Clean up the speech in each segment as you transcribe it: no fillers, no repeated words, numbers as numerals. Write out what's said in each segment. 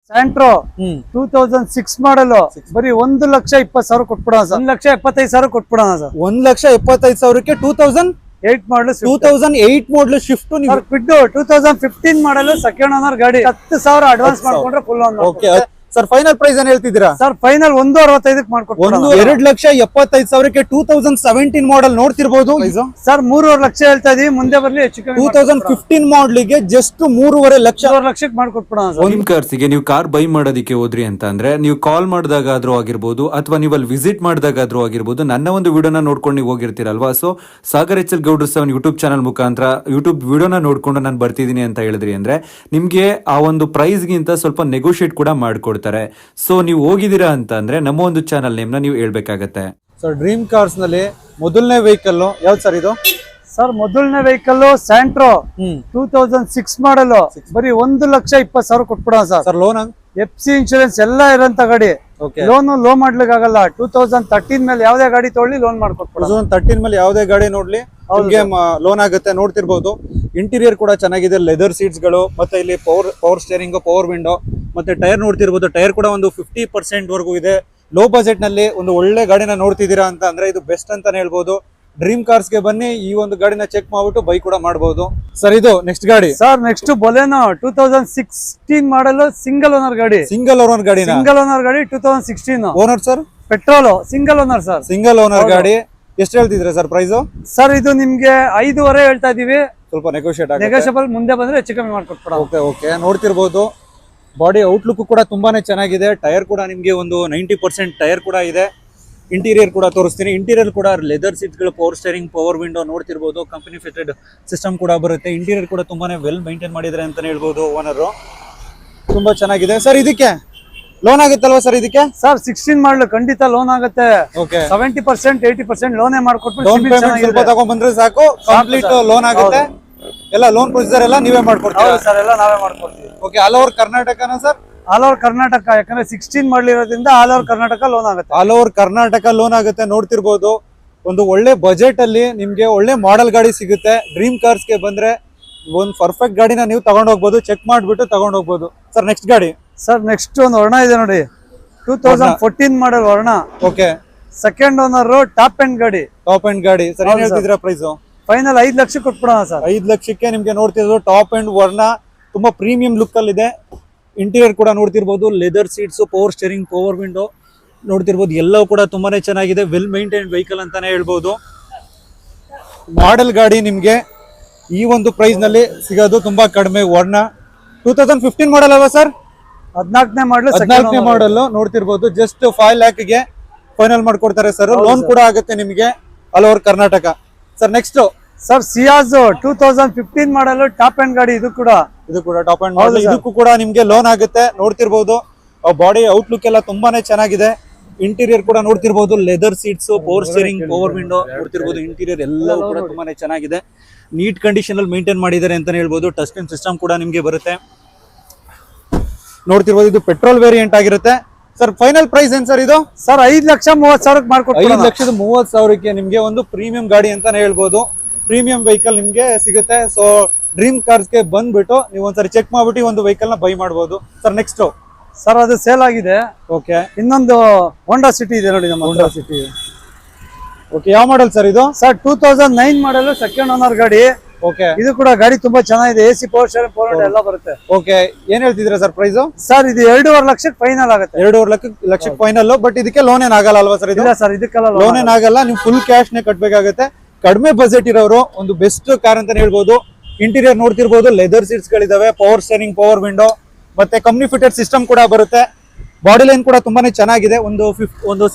Santro 2006 model ಬರೀ 1,20,000 ಕೊಟ್ಬಿಡೋಣ sir. 1,75,000 ಕೊಟ್ಬಿಡೋಣ sir. 1,75,000ಕ್ಕೆ 2008 ಮಾಡಲ್ 2008 ಮಾಡಲ್ shift ನೀವು ಬಿಟ್ಟು 2015 ಮಾಡಲ್ ಸೆಕೆಂಡ್ ಓನರ್ ಗಾಡಿ 10,000 ಅಡ್ವಾನ್ಸ್ ಮಾಡ್ಕೊಂಡ್ರೆ full owner. Okay sir, final price ಏನ್ ಹೇಳ್ತಿದ್ದೀರಾ ಸರ್? ಫೈನಲ್ 1,65,000 ಮಾಡ್ಕೊಡ್ತೀನಿ. 2,75,000ಕ್ಕೆ 2017 ಮಾಡಲ್ ನೋಡ್ತಿರ್ಬೋದು ಸರ್. 3.5 ಲಕ್ಷ ಹೇಳ್ತಾ ಇದೀವಿ, ಮುಂದೆ ಬರ್ಲಿ ಹೆಚ್ಚು ಕಮ್ಮಿ. 2015 ಮಾಡಲಿಗೆ ಜಸ್ಟ್ 3.5 ಲಕ್ಷ. 4 ಲಕ್ಷಕ್ಕೆ ಮಾಡ್ಕೊಟ್ಬಿಡೋಣ ಸರ್. ನಿಮ್ ಕಾರ್ಸಿಗೆ ನೀವು ಕಾರ್ ಬೈ ಮಾಡೋದಕ್ಕೆ ಹೋದ್ರಿ ಅಂತ ಅಂದ್ರೆ ನೀವು ಕಾಲ್ ಮಾಡಿದಾಗಾದ್ರೂ ಆಗಿರ್ಬೋದು ಅಥವಾ ನೀವು ಅಲ್ಲಿ ವಿಸಿಟ್ ಮಾಡಿದಾಗಾದ್ರೂ ಆಗಿರ್ಬೋದು, ನನ್ನ ಒಂದು ವಿಡಿಯೋನ ನೋಡ್ಕೊಂಡು ನೀವು ಹೋಗಿರ್ತೀರಲ್ವಾ. ಸೊ ಸಾಗರ್ ಎಚ್ ಎಲ್ ಗೌಡ್ರು ಸೆವೆನ್ ಯೂಟ್ಯೂಬ್ ಚಾನಲ್ ಮುಖಾಂತರ ಯೂಟ್ಯೂಬ್ ವಿಡಿಯೋನ ನೋಡ್ಕೊಂಡು ನಾನು ಬರ್ತಿದ್ದೀನಿ ಅಂತ ಹೇಳಿದ್ರಿ ಅಂದ್ರೆ ನಿಮ್ಗೆ ಆ ಒಂದು ಪ್ರೈಸ್ ಗಿಂತ ಸ್ವಲ್ಪ ನೆಗೋಷಿಯೇಟ್ ಕೂಡ ಮಾಡ್ಕೊಡ್ತಾರೆ. ಸೊ ನೀವು ಹೋಗಿದ್ದೀರಾ ಅಂತ ಅಂದ್ರೆ ನಮ್ಮ ಒಂದು ಚಾನಲ್ ನೇಮ್ ನ ನೀವು ಹೇಳ್ಬೇಕಾಗತ್ತೆ. ಸರ್, ಡ್ರೀಮ್ ಕಾರ್ಸ್ ನಲ್ಲಿ ಮೊದಲನೇ ವೆಹಿಕಲ್ ಯಾವ್ದು ಸರ್ ಇದು? ಸರ್, ಮೊದಲನೇ ವೆಹಿಕಲ್ ಸ್ಯಾಂಟ್ರೋ 2006 ಮಾಡಲ್ ಬರೀ 1,20,000 ಕೊಟ್ಬಿಡೋಣ sir. Sir, loan FC insurance ಎಲ್ಲ ಇರೋಂತ ಗಾಡಿ. ಲೋನ್ ಲೋ ಮಾಡ್ಲಿಕ್ಕೆ ಆಗಲ್ಲ. 2013 ಮೇಲೆ ಯಾವ್ದೇ ಗಾಡಿ ತೊಗೊಳ್ಳಿ ಲೋನ್ ಮಾಡ್ಕೊಟ್ಬಿಡೋಣ. 2013 ಮೇಲೆ ಯಾವ್ದೇ ಗಾಡಿ ನೋಡ್ಲಿ ನಿಮ್ಗೆ ಲೋನ್ ಆಗುತ್ತೆ. ನೋಡ್ತಿರ್ಬೋದು ಇಂಟೀರಿಯರ್ ಕೂಡ ಚೆನ್ನಾಗಿದೆ, ಲೆದರ್ ಸೀಟ್ಸ್ ಗಳು, ಮತ್ತೆ ಇಲ್ಲಿ ಪವರ್ ಸ್ಟೇರಿಂಗ್, ಪವರ್ ವಿಂಡೋ, ಮತ್ತೆ ಟೈರ್ ನೋಡ್ತಿರ್ಬೋದು. ಟೈರ್ ಕೂಡ ಒಂದು 50% ವರೆಗೂ ಇದೆ. ಲೋ ಬಜೆಟ್ ನಲ್ಲಿ ಒಂದು ಒಳ್ಳೆ ಗಾಡಿನ ನೋಡ್ತಿದ್ದೀರಾ ಅಂತ ಅಂದ್ರೆ ಇದು ಬೆಸ್ಟ್ ಅಂತಾನೆ ಹೇಳ್ಬೋದು. ಡ್ರೀಮ್ ಕಾರ್ಸ್ ಗೆ ಬನ್ನಿ, ಈ ಒಂದು ಗಾಡಿನ ಚೆಕ್ ಮಾಡ್ಬಿಟ್ಟು ಬೈ ಕೂಡ ಮಾಡಬಹುದು. ಸರ್, ಇದು ನೆಕ್ಸ್ಟ್ ಗಾಡಿ sir. Next Baleno 2016 model single owner ಗಾಡಿ. ಸಿಂಗಲ್ ಓನರ್ ಗಾಡಿ 2016 owner sir. Petrol single owner sir. Single owner ಗಾಡಿ ಎಷ್ಟು ಹೇಳ್ತಿದ್ರೆ ಸರ್ ಪ್ರೈಸ್? ಸರ್, ಇದು ನಿಮ್ಗೆ 5.5 ಹೇಳ್ತಾ ಇದೀವಿ. ಸ್ವಲ್ಪ ನೆಗೋಷಿಯಬಲ್ ಮುಂದೆ ಬಂದ್ರೆ ಹೆಚ್ಚು ಕಮ್ಮಿ ಮಾಡ್ಕೊಟ್ಬಿಡ. ಓಕೆ ನೋಡ್ತಿರ್ಬೋದು ಬಾಡಿ ಔಟ್ಲುಕ್ ಕೂಡ ತುಂಬಾನೇ ಚೆನ್ನಾಗಿದೆ. ಟೈರ್ ಕೂಡ ನಿಮ್ಗೆ ಒಂದು 90% ಟೈರ್ ಕೂಡ ಇದೆ. ಇಂಟೀರಿಯರ್ ಕೂಡ ತೋರಿಸ್ತೀನಿ. ಇಂಟೀರಿಯರ್ ಕೂಡ ಲೆದರ್ ಸೀಟ್ಗಳು, ಪವರ್ ಸ್ಟೇರಿಂಗ್, ಪವರ್ ವಿಂಡೋ ನೋಡ್ತಿರ್ಬೋದು. ಕಂಪನಿ ಫಿಟೆಡ್ ಸಿಸ್ಟಮ್ ಕೂಡ ಬರುತ್ತೆ. ಇಂಟೀರಿಯರ್ ಕೂಡ ತುಂಬಾನೇ ವೆಲ್ ಮೈಂಟೈನ್ ಮಾಡಿದ್ರೆ ಅಂತಾನೆ ಹೇಳ್ಬೋದು ಓನರ್. ತುಂಬಾ ಚೆನ್ನಾಗಿದೆ ಸರ್. ಇದಕ್ಕೆ ಲೋನ್ ಆಗುತ್ತಲ್ವಾ ಸರ್? ಇದಕ್ಕೆ ಸರ್ 16 ಮಾಡಲು ಖಂಡಿತ ಲೋನ್ ಆಗುತ್ತೆ. 70% 80% ಲೋನೇ ಮಾಡ್ಕೊಟ್ಬಿಟ್ಟು ತಗೊಂಡ್ಬಂದ್ರೆ ಸಾಕು, ಕಂಪ್ಲೀಟ್ ಲೋನ್ ಆಗುತ್ತೆ. ಎಲ್ಲ ಲೋನ್ ಪ್ರೊಸೀಜರ್ ಎಲ್ಲ ನೀವೇ ಮಾಡ್ಕೊಡ್ತೀರಾ ಸರ್? ಎಲ್ಲ ನಾವೇ ಮಾಡ್ಕೊಡ್ತೀವಿ. ಓಕೆ, ಆಲ್ ಓವರ್ ಕರ್ನಾಟಕನ ಸರ್? ಆಲ್ ಓವರ್ ಕರ್ನಾಟಕ, ಯಾಕಂದ್ರೆ 16 ಮಾಡಲಿರೋದ್ರಿಂದ ಆಲ್ ಓವರ್ ಕರ್ನಾಟಕ ಲೋನ್ ಆಗುತ್ತೆ. ಆಲ್ ಓವರ್ ಕರ್ನಾಟಕ ಲೋನ್ ಆಗುತ್ತೆ. ನೋಡ್ತಿರ್ಬೋದು ಒಂದು ಒಳ್ಳೆ ಬಜೆಟ್ ಅಲ್ಲಿ ನಿಮ್ಗೆ ಒಳ್ಳೆ ಮಾಡೆಲ್ ಗಾಡಿ ಸಿಗುತ್ತೆ. ಡ್ರೀಮ್ ಕಾರ್ಸ್ ಗೆ ಬಂದ್ರೆ ಒಂದು ಪರ್ಫೆಕ್ಟ್ ಗಾಡಿನ ನೀವು ತಗೊಂಡೋಗ್ಬೋದು, ಚೆಕ್ ಮಾಡ್ಬಿಟ್ಟು ತಗೊಂಡೋಗ್ಬೋದು. ಸರ್, ನೆಕ್ಸ್ಟ್ ಗಾಡಿ ಸರ್. ನೆಕ್ಸ್ಟ್ ಒಂದು ವರ್ಣ ಇದೆ ನೋಡಿ, 2014 model Verna. Okay, second owner, top end ಗಾಡಿ. ಟಾಪ್ ಎಂಡ್ ಗಾಡಿ ಸರ್. ಏನ್ ಹೇಳ್ತಿದ್ದೀರಾ ಪ್ರೈಸ್? ಫೈನಲ್ 5 ಲಕ್ಷ ಕೊಟ್ಬಿಡೋಣ ಸರ್. 5 ಲಕ್ಷಕ್ಕೆ ನಿಮ್ಗೆ ನೋಡ್ತಿರೋದು ಟಾಪ್ ಎಂಡ್ ವರ್ಣ. ತುಂಬಾ ಪ್ರೀಮಿಯಂ ಲುಕ್ ಅಲ್ಲಿ ಇದೆ. ಇಂಟೀರಿಯರ್ ಕೂಡ ನೋಡ್ತಿರ್ಬೋದು, leather seats, power steering, power window ನೋಡ್ತಿರ್ಬೋದು. ಎಲ್ಲವೂ ಕೂಡ ತುಂಬಾನೇ ಚೆನ್ನಾಗಿದೆ. ವೆಲ್ ಮೈಂಟೈನ್ಡ್ ವೆಹಿಕಲ್ ಅಂತಾನೆ ಹೇಳ್ಬೋದು. ಮಾಡೆಲ್ ಗಾಡಿ ನಿಮ್ಗೆ ಈ ಒಂದು ಪ್ರೈಸ್ ನಲ್ಲಿ ಸಿಗೋದು ತುಂಬಾ ಕಡಿಮೆ. ವರ್ಣ 2015 ಮಾಡಲ್ ಅಲ್ವಾ ಸರ್? 14ನೇ ಮಾಡಲ್. 14ನೇ ಮಾಡಲ್ ನೋಡ್ತಿರ್ಬೋದು. ಜಸ್ಟ್ 5 ಲ್ಯಾಕ್ ಗೆ ಫೈನಲ್ ಮಾಡ್ಕೊಡ್ತಾರೆ ಸರ್. ಲೋನ್ ಕೂಡ ಆಗುತ್ತೆ ನಿಮ್ಗೆ all over Karnataka. Sir, next sir ಸಿಯಾಜ್ 2015 model top end ಗಾಡಿ. ಇದು ಕೂಡ ಟಾಪ್ ಎಂಡ್ ಮಾಡಲ್. ಇದಕ್ಕೂ ಕೂಡ ನಿಮ್ಗೆ ಲೋನ್ ಆಗುತ್ತೆ. ನೋಡ್ತಿರ್ಬೋದು ಬಾಡಿ ಔಟ್ಲುಕ್ ಎಲ್ಲ ತುಂಬಾನೇ ಚೆನ್ನಾಗಿದೆ. ಇಂಟೀರಿಯರ್ ಕೂಡ ನೋಡ್ತಿರ್ಬೋದು, leather seats, power steering, power window ನೋಡ್ತಿರ್ಬೋದು. ಇಂಟೀರಿಯರ್ ಎಲ್ಲವೂ ಕೂಡ ತುಂಬಾನೇ ಚೆನ್ನಾಗಿದೆ. ನೀಟ್ ಕಂಡೀಷನ್ ಅಲ್ಲಿ ಮೇಂಟೈನ್ ಮಾಡಿದ್ದಾರೆ ಅಂತಾನೆ ಹೇಳ್ಬೋದು. ಟಚ್ ಸ್ಕ್ರೀನ್ ಸಿಸ್ಟಮ್ ಕೂಡ ನಿಮ್ಗೆ ಬರುತ್ತೆ. ನೋಡ್ತಿರ್ಬೋದು ಇದು ಪೆಟ್ರೋಲ್ ವೇರಿಯಂಟ್ ಆಗಿರುತ್ತೆ. ಸರ್, ಫೈನಲ್ ಪ್ರೈಸ್ ಏನ್ ಸರ್ ಇದು? ಸರ್, 5,30,000 ಮಾಡ್ಕೊಡ್ತೀವಿ. 5,30,000ಕ್ಕೆ ನಿಮ್ಗೆ ಒಂದು ಪ್ರೀಮಿಯಂ ಗಾಡಿ ಅಂತಾನೆ ಹೇಳ್ಬೋದು. ಪ್ರೀಮಿಯಂ ವೆಹಿಕಲ್ ನಿಮ್ಗೆ ಸಿಗುತ್ತೆ. ಸೊ ಡ್ರೀಮ್ ಕಾರ್ಸ್ ಗೆ ಬಂದ್ಬಿಟ್ಟು ನೀವು ಒಂದ್ಸರಿ ಚೆಕ್ ಮಾಡ್ಬಿಟ್ಟು ಒಂದು ವೆಹಿಕಲ್ ನ ಬೈ ಮಾಡಬಹುದು. ಸರ್, ನೆಕ್ಸ್ಟ್ ಸರ್, ಅದು ಸೇಲ್ ಆಗಿದೆ. ಓಕೆ, ಇನ್ನೊಂದು ಹೋಂಡಾ ಸಿಟಿ ಇದೆ ನೋಡಿ, ನಮ್ಮ ಹೋಂಡಾ ಸಿಟಿ. ಓಕೆ, ಯಾವ ಮಾಡಲ್ ಸರ್ ಇದು? ಸರ್, 2009 ಮಾಡಲ್ ಸೆಕೆಂಡ್ ಓನರ್ ಗಾಡಿ. ಓಕೆ, ಇದು ಕೂಡ ಗಾಡಿ ತುಂಬಾ ಚೆನ್ನಾಗಿದೆ. AC power steering, power window ಎಲ್ಲ ಬರುತ್ತೆ. ಓಕೆ, ಏನ್ ಹೇಳ್ತಿದ್ದೀರಾ ಸರ್ ಪ್ರೈಸ್? ಸರ್, ಇದು 2.5 ಲಕ್ಷಕ್ಕೆ ಫೈನಲ್ ಆಗುತ್ತೆ. 2.5 ಲಕ್ಷಕ್ಕೆ ಫೈನಲ್. ಬಟ್ ಇದಕ್ಕೆ ಲೋನ್ ಏನ್ ಆಗಲ್ಲ ಅಲ್ವಾ ಸರ್? ಇಲ್ಲ ಸರ್, ಇದಕ್ಕೆಲ್ಲ ಲೋನ್ ಏನ್ ಆಗಲ್ಲ. ನೀವು ಫುಲ್ ಕ್ಯಾಶ್ ನೇ ಕಟ್ಬೇಕಾಗುತ್ತೆ. ಕಡಿಮೆ ಬಜೆಟ್ ಇರೋರು ಒಂದು ಬೆಸ್ಟ್ ಕಾರ್ ಅಂತಾನೆ ಹೇಳ್ಬೋದು. ಇಂಟೀರಿಯರ್ ನೋಡ್ತಿರ್ಬೋದು, ಲೆದರ್ ಸೀಟ್ಸ್ ಗಳಿದಾವೆ, ಪವರ್ ಸ್ಟೇರಿಂಗ್, ಪವರ್ ವಿಂಡೋ, ಮತ್ತೆ ಕಂಪನಿ ಫಿಟೆಡ್ ಸಿಸ್ಟಮ್ ಕೂಡ ಬರುತ್ತೆ. ಬಾಡಿ ಲೈನ್ ಕೂಡ ತುಂಬಾನೇ ಚೆನ್ನಾಗಿದೆ. ಒಂದು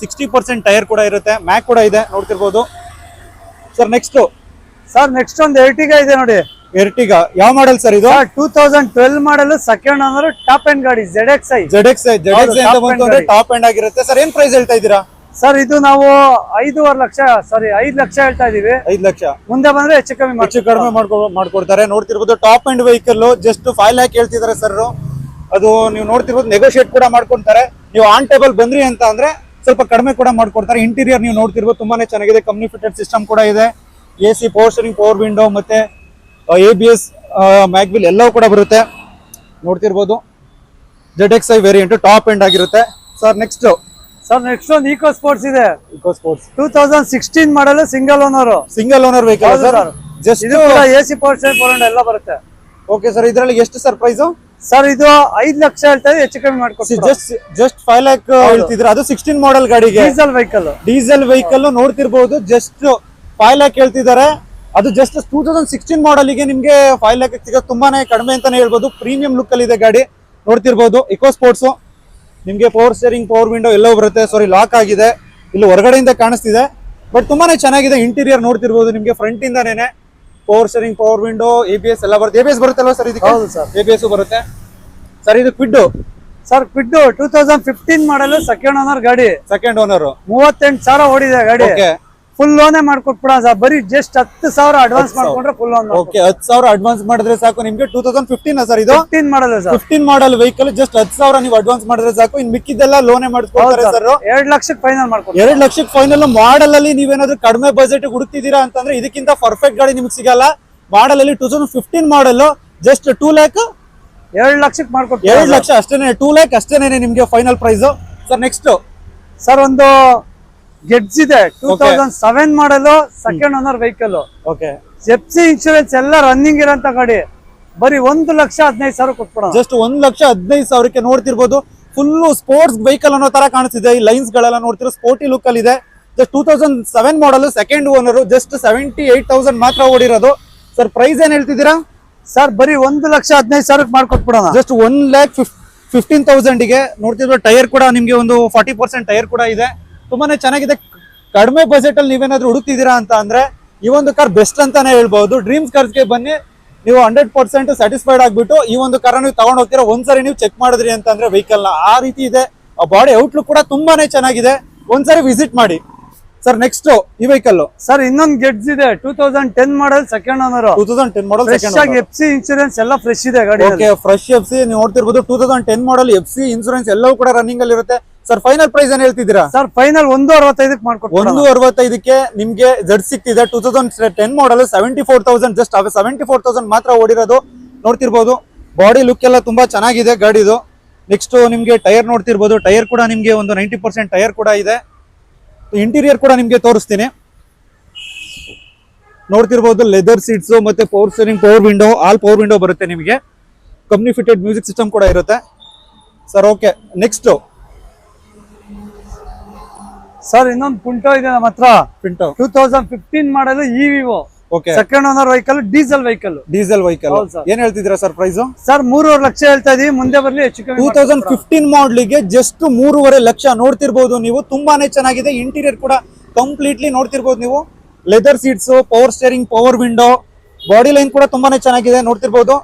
60% ಟೈರ್ ಕೂಡ ಇರುತ್ತೆ. ಮ್ಯಾಕ್ ಕೂಡ ಇದೆ ನೋಡ್ತಿರ್ಬೋದು. ಸರ್, ನೆಕ್ಸ್ಟ್ ಒಂದು ಎರ್ಟಿಗಾ ಇದೆ ನೋಡಿ. ಎರ್ಟಿಗಾ ಯಾವ ಮಾಡಲ್ ಸರ್ ಇದು? 2012 ಮಾಡಲ್ ಸೆಕೆಂಡ್ ಓನರ್, ಟಾಪ್ ಎಂಡ್ ಗಾಡಿ. ZXi ಅಂತ ಬಂತು, ಟಾಪ್ ಎಂಡ್ ಆಗಿರುತ್ತೆ. ಸರ್, ಏನ್ ಪ್ರೈಸ್ ಹೇಳ್ತಾ ಇದ್ದೀರಾ? ಸರ್, ಇದು ನಾವು 5.5 ಲಕ್ಷ, ಸಾರಿ 5 ಲಕ್ಷ ಹೇಳ್ತಾ ಇದೀವಿ. 5 ಲಕ್ಷ ಮುಂದೆ ಬಂದ್ರೆ ಹೆಚ್ಚು ಕಡಿಮೆ ಮಾಡ್ಕೊಡ್ತಾರೆ. ನೋಡ್ತಿರ್ಬೋದು top end vehicle just 5 lac ಹೇಳ್ತಿದ್ದಾರೆ ಸರ್. ಅದು ನೀವು ನೋಡ್ತಿರ್ಬೋದು, ನೆಗೋಷಿಯೇಟ್ ಕೂಡ ಮಾಡ್ಕೊಡ್ತಾರೆ. ನೀವು ಆನ್ ಟೇಬಲ್ ಬಂದ್ರಿ ಅಂತ ಅಂದ್ರೆ ಸ್ವಲ್ಪ ಕಡಿಮೆ ಕೂಡ ಮಾಡ್ಕೊಡ್ತಾರೆ. ಇಂಟೀರಿಯರ್ ನೀವು ನೋಡ್ತಿರ್ಬೋದು ತುಂಬಾನೇ ಚೆನ್ನಾಗಿದೆ. ಕಂಪನಿ ಫಿಟೆಡ್ ಸಿಸ್ಟಮ್ ಕೂಡ ಇದೆ. AC, power steering, power window, ಮತ್ತೆ ABS, ಮ್ಯಾಗ್ವಿಲ್ ಎಲ್ಲವೂ ಕೂಡ ಬರುತ್ತೆ. ನೋಡ್ತಿರ್ಬೋದು ZXi ವೇರಿಯಂಟ್ ಟಾಪ್ ಎಂಡ್ ಆಗಿರುತ್ತೆ. ಸರ್ ನೆಕ್ಸ್ಟ್ ಒಂದು ಈಕೋ ಸ್ಪೋರ್ಟ್ಸ್ ಇದೆ, EcoSport 2016 model, single owner. Single owner vehicle sir. Just ಇದು AC power steering power window ಎಲ್ಲ ಬರುತ್ತೆ. ಓಕೆ ಸರ್, ಇದರಲ್ಲಿ ಎಷ್ಟು ಸರ್ ಪ್ರೈಸ್? ಸರ್ ಇದು 5 ಲಕ್ಷ ಹೇಳ್ತಾರೆ, ಹೆಚ್ಚು ಕಮ್ಮಿ ಮಾಡ್ಕೊಡ್ತೀವಿ. ಜಸ್ಟ್ 5 ಲಕ್ಷ ಹೇಳ್ತಿದ್ರೆ, ಅದು 16 ಮಾಡೆಲ್ ಗಾಡಿಗೆ ಡೀಸೆಲ್ ವೆಹಿಕಲ್ ನೋಡ್ತಿರ್ಬಹುದು. ಜಸ್ಟ್ 5 ಲಕ್ಷ ಹೇಳ್ತಿದ್ದಾರೆ. ಅದು ಜಸ್ಟ್ 2016 ಮಾಡೆಲ್ ಗೆ ನಿಮ್ಗೆ 5 ಲಕ್ಷ ಸಿಗೋದು ತುಂಬಾನೇ ಕಡಿಮೆ ಅಂತಾನೆ ಹೇಳ್ಬೋದು. ಪ್ರೀಮಿಯಂ ಲುಕ್ ಅಲ್ಲಿ ಇದೆ ಗಾಡಿ, ನೋಡ್ತಿರ್ಬಹುದು. ಇಕೋ ಸ್ಪೋರ್ಟ್ಸ್ ನಿಮ್ಗೆ ಪವರ್ ಸ್ಟೇರಿಂಗ್, ಪವರ್ ವಿಂಡೋ ಎಲ್ಲವೂ ಬರುತ್ತೆ. ಸಾರಿ, ಲಾಕ್ ಆಗಿದೆ, ಇಲ್ಲಿ ಹೊರಗಡೆಯಿಂದ ಕಾಣಿಸ್ತಿದೆ, ಬಟ್ ತುಂಬಾನೇ ಚೆನ್ನಾಗಿದೆ. ಇಂಟೀರಿಯರ್ ನೋಡ್ತಿರ್ಬಹುದು ನಿಮ್ಗೆ ಫ್ರಂಟ್ ಇಂದಾನೇನೆ power steering, power window, ABS ಎಲ್ಲ ಬರುತ್ತೆ. ABS ಬರುತ್ತಲ್ವಾ ಸರ್ ಇದಕ್ಕೆ? ಹೌದು ಸರ್, ABS ಬರುತ್ತೆ. ಸರ್ ಇದು ಕ್ವಿಡ್ 2015 ಮಾಡಲ್, ಸೆಕೆಂಡ್ ಓನರ್ ಗಾಡಿ. ಸೆಕೆಂಡ್ ಓನರ್ 38,000 ಓಡಿದೆ ಗಾಡಿ. ಫುಲ್ ಲೋನೇ ಮಾಡ್ಕೊಟ್ಬಿಡ ಸರ್, ಬರೀ ಜಸ್ಟ್ 10,000 ಅಡ್ವಾನ್ಸ್ ಮಾಡ್ಕೊಂಡ್ರೆ ಫುಲ್ ಲೋನ್. ಓಕೆ, 10,000 ಅಡ್ವಾನ್ಸ್ ಮಾಡಿದ್ರೆ ಸಾಕು ನಿಮ್ಗೆ. 2015 ಸರ್ ಇದು? 15 model sir. 15 model vehicle, just 10,000 ನೀವು ಅಡ್ವಾನ್ಸ್ ಮಾಡಿದ್ರೆ ಸಾಕು. ಇನ್ ಮಿಕ್ಕಿದ್ದೆಲ್ಲ ಲೋನೇ ಮಾಡಿಸ್ಕೊಡ್ತಾರೆ ಸರ್. 2 ಲಕ್ಷಕ್ಕೆ ಫೈನಲ್ ಮಾಡ್ಕೊಡ್ತಾರೆ. 2 ಲಕ್ಷಕ್ಕೆ ಫೈನಲ್. ಮಾಡಲ್ ಅಲ್ಲಿ ನೀವೇನಾದ್ರೂ ಕಡಿಮೆ ಬಜೆಟ್ ಹುಡುಕ್ತಿದ್ದೀರಾ ಅಂತಂದ್ರೆ ಇದಕ್ಕಿಂತ ಪರ್ಫೆಕ್ಟ್ ಗಾಡಿ ನಿಮ್ಗೆ ಸಿಗಲ್ಲ. ಮಾಡಲ್ ಅಲ್ಲಿ 2015 ಮಾಡಲ್, ಜಸ್ಟ್ 2 ಲಕ್ಷ 2 ಲಕ್ಷಕ್ಕೆ ಮಾಡ್ಕೊಡ್ತಾರೆ. 2 ಲಕ್ಷ ಅಷ್ಟೇನೆ, 2 ಲಕ್ಷ ಅಷ್ಟೇನೆ ನಿಮ್ಗೆ final price. Sir next sir ಒಂದು ಗೆಟ್ಸ್ ಇದೆ, 2007 model, second owner vehicle. Okay, FC insurance ಎಲ್ಲ ರನ್ನಿಂಗ್ ಇರೋಂತ ಗಾಡಿ. ಬರೀ 1,15,000 ಕೊಟ್ಬಿಡೋಣ. ಜಸ್ಟ್ 1,15,000ಕ್ಕೆ ನೋಡ್ತಿರ್ಬೋದು. ಫುಲ್ ಸ್ಪೋರ್ಟ್ಸ್ ವೆಹಿಕಲ್ ಅನ್ನೋ ತರ ಕಾಣಿಸ್ತಿದೆ. ಈ ಲೈನ್ಸ್ ಗಳೆಲ್ಲ ನೋಡ್ತಿರೋ ಸ್ಪೋರ್ಟಿ ಲುಕ್ ಅಲ್ಲಿ ಇದೆ. Just 2007 model, second owner, just 78,000 ಮಾತ್ರ ಓಡಿರೋದು. ಸರ್ ಪ್ರೈಸ್ ಏನ್ ಹೇಳ್ತಿದ್ದೀರಾ? ಸರ್ ಬರೀ 1,15,000 ಮಾಡ್ಕೊಟ್ಬಿಡೋಣ. ಜಸ್ಟ್ 1,15,000 ಗೆ ನೋಡ್ತಿದ್ರು. ಟೈರ್ ಕೂಡ ನಿಮ್ಗೆ ಒಂದು 40% ಟೈರ್ ಕೂಡ ಇದೆ. ತುಂಬಾನೇ ಚೆನ್ನಾಗಿದೆ. ಕಡಿಮೆ ಬಜೆಟ್ ಅಲ್ಲಿ ನೀವೇನಾದ್ರೂ ಹುಡುಕ್ತಿದ್ದೀರಾ ಅಂತ ಅಂದ್ರೆ ಈ ಒಂದು ಕಾರ್ ಬೆಸ್ಟ್ ಅಂತಾನೆ ಹೇಳ್ಬಹುದು. ಡ್ರೀಮ್ಸ್ ಕಾರ್ಸ್ಗೆ ಬನ್ನಿ, ನೀವು 100% ಸ್ಯಾಟಿಸ್ಫೈಡ್ ಆಗ್ಬಿಟ್ಟು ಈ ಒಂದು ಕಾರ್ ನೀವು ತಗೊಂಡ್ ಹೋಗ್ತೀರಾ. ಒಂದ್ಸರಿ ನೀವು ಚೆಕ್ ಮಾಡಿದ್ರಿ ಅಂತಂದ್ರೆ ವೆಹಿಕಲ್ ನ ಆ ರೀತಿ ಇದೆ. ಆ ಬಾಡಿ ಔಟ್ಲುಕ್ ಕೂಡ ತುಂಬಾನೇ ಚೆನ್ನಾಗಿದೆ. ಒಂದ್ಸರಿ ವಿಸಿಟ್ ಮಾಡಿ. ಸರ್ ನೆಕ್ಸ್ಟ್ ಈ ವೆಹಿಕಲ್ ಸರ್ ಇನ್ನೊಂದು ಗೆಟ್ಸ್ ಇದೆ, 2010 ಮಾಡಲ್, ಸೆಕೆಂಡ್ ಓನರ್. 2010 ಮಾಡಲ್, ಫ್ರೆಶ್ ಆಗಿ FC ಇನ್ಶೂರೆನ್ಸ್ ಎಲ್ಲ ಫ್ರೆಶ್ ಇದೆ ಗಾಡಿ. ಓಕೆ, ಫ್ರೆಶ್ FC ನೀವು ನೋಡ್ತಿರ್ಬೋದು. 2010 ಮಾಡಲ್, FC ಇನ್ಶೂರೆನ್ಸ್ ಎಲ್ಲವೂ ಕೂಡ ರನ್ನಿಂಗ್ ಅಲ್ಲಿ ಇರುತ್ತೆ. ಸರ್ ಫೈನಲ್ ಪ್ರೈಸ್ ಏನ್ ಹೇಳ್ತಿದ್ದೀರಾ? ಸರ್ ಫೈನಲ್ 1,65,000 ಮಾಡ್ಕೊಡ್ತೀವಿ. 1,65,000ಕ್ಕೆ ನಿಮ್ಗೆ Z ಸಿಕ್ತಿದೆ. 2010 ಮಾಡಲ್, 74,000, ಜಸ್ಟ್ 74,000 ಮಾತ್ರ ಓಡಿರೋದು. ನೋಡ್ತಿರ್ಬೋದು. ಬಾಡಿ ಲುಕ್ ಎಲ್ಲ ತುಂಬಾ ಚೆನ್ನಾಗಿದೆ ಗಾಡಿದು. ನೆಕ್ಸ್ಟ್ ನಿಮ್ಗೆ ಟೈರ್ ನೋಡ್ತಿರ್ಬೋದು. ಟೈರ್ ಕೂಡ ನಿಮ್ಗೆ ಒಂದು 90% ಟೈರ್ ಕೂಡ ಇದೆ. ಇಂಟೀರಿಯರ್ ಕೂಡ ನಿಮ್ಗೆ ತೋರಿಸ್ತೀನಿ. ನೋಡ್ತಿರ್ಬೋದು. ಲೆದರ್ ಸೀಟ್ಸ್ ಮತ್ತೆ power steering, power window, all power window ಬರುತ್ತೆ ನಿಮಗೆ. ಕಂಪ್ನಿ ಫಿಟೆಡ್ ಮ್ಯೂಸಿಕ್ ಸಿಸ್ಟಮ್ ಕೂಡ ಇರುತ್ತೆ. ಸರ್ ಓಕೆ, ನೆಕ್ಸ್ಟ್ ಸರ್ ಇನ್ನೊಂದು ಪುಂಟೋ ಇದೆ ನಮ್ಮ ಹತ್ರ. ಪಿಂಟೋ 2015 ಮಾಡಲ್, EVO. Okay, second owner vehicle, diesel vehicle. ಏನ್ ಹೇಳ್ತಿದ್ದೀರಾ ಸರ್ ಪ್ರೈಸ್? ಸರ್ 3.5 ಲಕ್ಷ ಹೇಳ್ತಾ ಇದೀವಿ, ಮುಂದೆ ಬರ್ಲಿ ಹೆಚ್ಚು ಕಮ್ಮಿ. 2015 ಮಾಡಲಿಗೆ ಜಸ್ಟ್ 3.5 ಲಕ್ಷ. ನೋಡ್ತಿರ್ಬೋದು ನೀವು. ತುಂಬಾನೇ ಚೆನ್ನಾಗಿದೆ. ಇಂಟೀರಿಯರ್ ಕೂಡ ಕಂಪ್ಲೀಟ್ಲಿ ನೋಡ್ತಿರ್ಬೋದು ನೀವು. Leather seats, power steering, power window, body line ಕೂಡ ತುಂಬಾನೇ ಚೆನ್ನಾಗಿದೆ. ನೋಡ್ತಿರ್ಬೋದು.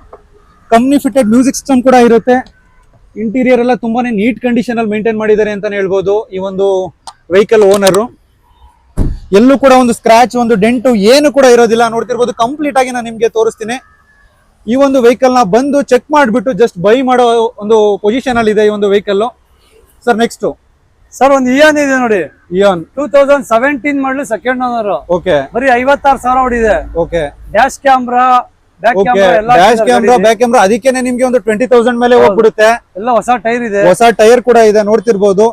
ಕಂಪ್ನಿ ಫಿಟೆಡ್ ಮ್ಯೂಸಿಕ್ ಸಿಸ್ಟಮ್ ಕೂಡ ಇರುತ್ತೆ. ಇಂಟೀರಿಯರ್ ಎಲ್ಲ ತುಂಬಾನೇ ನೀಟ್ ಕಂಡೀಷನ್ ಅಲ್ಲಿ ಮೇಂಟೈನ್ ಮಾಡಿದ್ದಾರೆ ಅಂತಾನೆ ಹೇಳ್ಬೋದು ಈ ಒಂದು ವೆಹಿಕಲ್ ಓನರ್. ಎಲ್ಲೂ ಕೂಡ ಒಂದು ಸ್ಕ್ರಾಚ್, ಒಂದು ಡೆಂಟು ಏನು ಕೂಡ ಇರೋದಿಲ್ಲ. ನೋಡ್ತಿರ್ಬೋದು. ಕಂಪ್ಲೀಟ್ ಆಗಿ ನಾನು ನಿಮ್ಗೆ ತೋರಿಸ್ತೀನಿ. ಈ ಒಂದು ವೆಹಿಕಲ್ ನ ಬಂದು ಚೆಕ್ ಮಾಡಿಬಿಟ್ಟು ಜಸ್ಟ್ ಬೈ ಮಾಡೋ ಒಂದು ಪೊಸಿಷನ್ ಅಲ್ಲಿ ಇದೆ ಈ ಒಂದು ವೆಹಿಕಲ್. ಸರ್ ನೆಕ್ಸ್ಟ್ ಸರ್ ಒಂದು ಇಯಾನ್ ಇದೆ ನೋಡಿ. ಇಯಾನ್ 2017 ಮಾಡಲು, ಸೆಕೆಂಡ್ ಓನರ್. ಓಕೆ, ಬರೀ 56,000 ಓಡಿದೆ. Okay, dash camera, back dash camera, back camera, ಅದಕ್ಕೇನೆ ನಿಮ್ಗೆ ಒಂದು 20,000 ಮೇಲೆ ಹೋಗ್ಬಿಡುತ್ತೆ. ಎಲ್ಲ ಹೊಸ ಟೈರ್ ಇದೆ. ಹೊಸ ಟೈರ್ ಕೂಡ ಇದೆ. ನೋಡ್ತಿರ್ಬೋದು.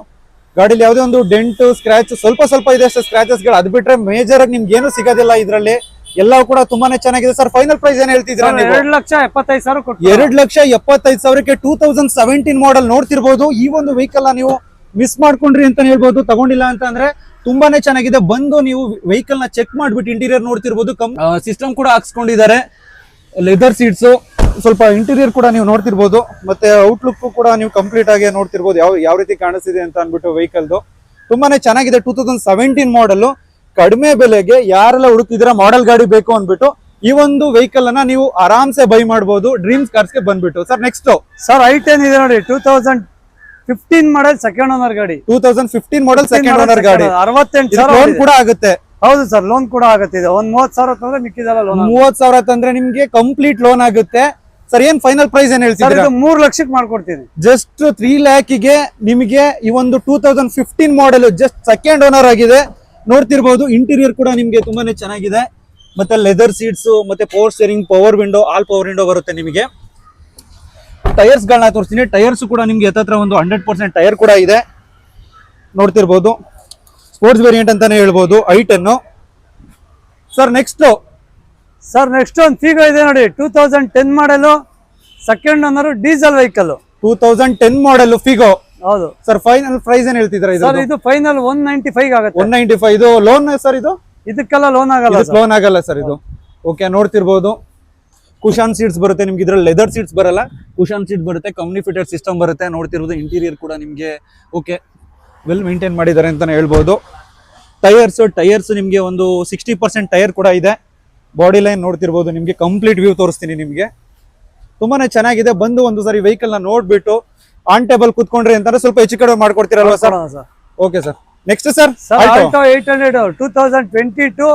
ಗಾಡಿಲಿ ಯಾವುದೇ ಒಂದು ಡೆಂಟ್, ಸ್ಕ್ರಾಚ್ ಸ್ವಲ್ಪ ಇದೆ ಅಷ್ಟೇ ಸ್ಕ್ರಾಚಸ್ ಗಳು. ಅದು ಬಿಟ್ರೆ ಮೇಜರ್ ಆಗಿ ನಿಮ್ಗೆ ಏನು ಸಿಗೋದಿಲ್ಲ ಇದರಲ್ಲಿ. ಎಲ್ಲವೂ ಕೂಡ ತುಂಬಾನೇ ಚೆನ್ನಾಗಿದೆ. ಸರ್ ಫೈನಲ್ ಪ್ರೈಸ್ ಏನ್ ಹೇಳ್ತಿದ್ದೀರಾ? 2,75,000 ಕೊಟ್ಟು. 2,75,000ಕ್ಕೆ 2017 ಮಾಡಲ್. ನೋಡ್ತಿರ್ಬೋದು. ಈ ಒಂದು ವೆಹಿಕಲ್ ನೀವು ಮಿಸ್ ಮಾಡ್ಕೊಂಡ್ರಿ ಅಂತ ಹೇಳ್ಬೋದು. ತಗೊಂಡಿಲ್ಲ ಅಂತ ಅಂದ್ರೆ ತುಂಬಾನೇ ಚೆನ್ನಾಗಿದೆ. ಬಂದು ನೀವು ವೆಹಿಕಲ್ ನ ಚೆಕ್ ಮಾಡ್ಬಿಟ್ಟು ಇಂಟೀರಿಯರ್ ನೋಡ್ತಿರ್ಬೋದು. ಸಿಸ್ಟಮ್ ಕೂಡ ಹಾಕ್ಸ್ಕೊಂಡಿದ್ದಾರೆ. ಲೆದರ್ ಸೀಟ್ಸ್, ಸ್ವಲ್ಪ ಇಂಟೀರಿಯರ್ ಕೂಡ ನೀವು ನೋಡ್ತಿರ್ಬೋದು. ಮತ್ತೆ ಔಟ್ಲುಕ್ ಕೂಡ ನೀವು ಕಂಪ್ಲೀಟ್ ಆಗಿ ನೋಡ್ತಿರ್ಬೋದು ಯಾವ ರೀತಿ ಕಾಣಿಸ್ತಿದೆ ಅಂತ ಅನ್ಬಿಟ್ಟು ವೆಹಿಕಲ್ದು. ತುಂಬಾನೇ ಚೆನ್ನಾಗಿದೆ. 2017 ಮಾಡಲ್, ಕಡಿಮೆ ಬೆಲೆಗೆ ಯಾರೆಲ್ಲ ಹುಡುಕ್ತಿದ್ದೀರಾ ಮಾಡೆಲ್ ಗಾಡಿ ಬೇಕು ಅನ್ಬಿಟ್ಟು ಈ ಒಂದು ವೆಹಿಕಲ್ ಅನ್ನ ನೀವು ಆರಾಮ್ಸೆ ಬೈ ಮಾಡಬಹುದು ಡ್ರೀಮ್ಸ್ ಕಾರ್ಸ್ಗೆ ಬಂದ್ಬಿಟ್ಟು. ಸರ್ ನೆಕ್ಸ್ಟ್ ಸರ್ i10 ಇದೆ ನೋಡಿ. 2015 ಮಾಡಲ್, ಸೆಕೆಂಡ್ ಓನರ್ ಗಾಡಿ. 2015 ಮಾಡಲ್, ಸೆಕೆಂಡ್ ಓನರ್ ಗಾಡಿ. 68,000 ಲೋನ್ ಕೂಡ ಆಗುತ್ತೆ. ಹೌದು ಸರ್, ಲೋನ್ ಕೂಡ ಆಗುತ್ತೆ. ಒಂದು 30,000 ತಂದ್ರೆ ಮಿಕ್ಕಿದೆಲ್ಲ ಲೋನ್. 30,000 ತಂದ್ರೆ ನಿಮ್ಗೆ ಕಂಪ್ಲೀಟ್ ಲೋನ್ ಆಗುತ್ತೆ. ಸರ್ ಏನ್ ಫೈನಲ್ ಪ್ರೈಸ್ ಏನ್ ಹೇಳ್ತಿದ್ದೀರಾ? 3 ಲಕ್ಷಕ್ಕೆ ಮಾಡ್ಕೊಡ್ತೀನಿ. ಜಸ್ಟ್ 3 ಲ್ಯಾಕಿಗೆ ನಿಮಗೆ ಈ ಒಂದು 2015 ಮಾಡಲ್, ಜಸ್ಟ್ ಸೆಕೆಂಡ್ ಓನರ್ ಆಗಿದೆ. ನೋಡ್ತಿರ್ಬೋದು. ಇಂಟೀರಿಯರ್ ಕೂಡ ನಿಮ್ಗೆ ತುಂಬಾನೇ ಚೆನ್ನಾಗಿದೆ. ಮತ್ತೆ ಲೆದರ್ ಸೀಟ್ಸ್, ಮತ್ತೆ power steering, power window, all power window ಬರುತ್ತೆ ನಿಮಗೆ. ಟೈರ್ಸ್ ಗಳನ್ನ ತೋರಿಸ್ತೀನಿ. ಟೈರ್ಸ್ ಕೂಡ ನಿಮ್ಗೆ ಹತ್ರ ಒಂದು 100% ಟೈರ್ ಕೂಡ ಇದೆ ನೋಡ್ತಿರ್ಬೋದು. ಸ್ಪೋರ್ಟ್ಸ್ ವೇರಿಯಂಟ್ ಅಂತಾನೆ ಹೇಳ್ಬೋದು i10. ಸರ್ ನೆಕ್ಸ್ಟ್ ಒಂದು ಫಿಗೋ ಇದೆ ನೋಡಿ, 2010 ಮಾಡಲು, second owner, diesel vehicle, 2010 model Figo. ಹೌದು ಸರ್ ಫೈನಲ್ ಪ್ರೈಸ್ ಏನ್ ಹೇಳ್ತಿದ್ರ ಸರ್? ಇದು ಫೈನಲ್ 195 ಆಗುತ್ತೆ. 195. ಇದು ಲೋನ್ ಸರ್? ಇದು ಇದಕ್ಕೆಲ್ಲ ಲೋನ್ ಆಗಲ್ಲ, ಲೋನ್ ಆಗಲ್ಲ ಸರ್ ಇದು. ಓಕೆ, ನೋಡ್ತಿರ್ಬೋದು. ಕುಶನ್ ಸೀಟ್ಸ್ ಬರುತ್ತೆ ನಿಮ್ಗೆ, ಇದ್ರಲ್ಲಿ ಲೆದರ್ ಸೀಟ್ಸ್ ಬರಲ್ಲ, ಕುಶನ್ ಸೀಟ್ ಬರುತ್ತೆ, ಕಂಪ್ನಿ ಫಿಟೆಡ್ ಸಿಸ್ಟಮ್ ಬರುತ್ತೆ. ನೋಡ್ತಿರ್ಬೋದು ಇಂಟೀರಿಯರ್ ಕೂಡ ನಿಮ್ಗೆ ಓಕೆ ವೆಲ್ ಮೇಂಟೈನ್ ಮಾಡಿದ್ದಾರೆ ಅಂತಾನೆ ಹೇಳ್ಬೋದು. ಟೈರ್ಸ್ ನಿಮ್ಗೆ ಒಂದು 60% ಟೈರ್ ಕೂಡ ಇದೆ. ಬಾಡಿ ಲೈನ್ ನೋಡ್ತಿರ್ಬೋದು, ನಿಮ್ಗೆ ಕಂಪ್ಲೀಟ್ ವ್ಯೂ ತೋರಿಸ್ತೀನಿ. ನಿಮ್ಗೆ ತುಂಬಾನೇ ಚೆನ್ನಾಗಿದೆ. ಬಂದು ಒಂದು ಸಾರಿ ವೆಹಿಕಲ್ ನ ನೋಡ್ಬಿಟ್ಟು ಆನ್ ಟೇಬಲ್ ಕುತ್ಕೊಂಡ್ರಿ ಅಂತಾರೆ ಸ್ವಲ್ಪ ಹೆಚ್ಚು ಕಡಿಮೆ ಮಾಡ್ಕೊಡ್ತೀರಲ್ವಾ sir? Okay sir. Next sir Alto 800 2022,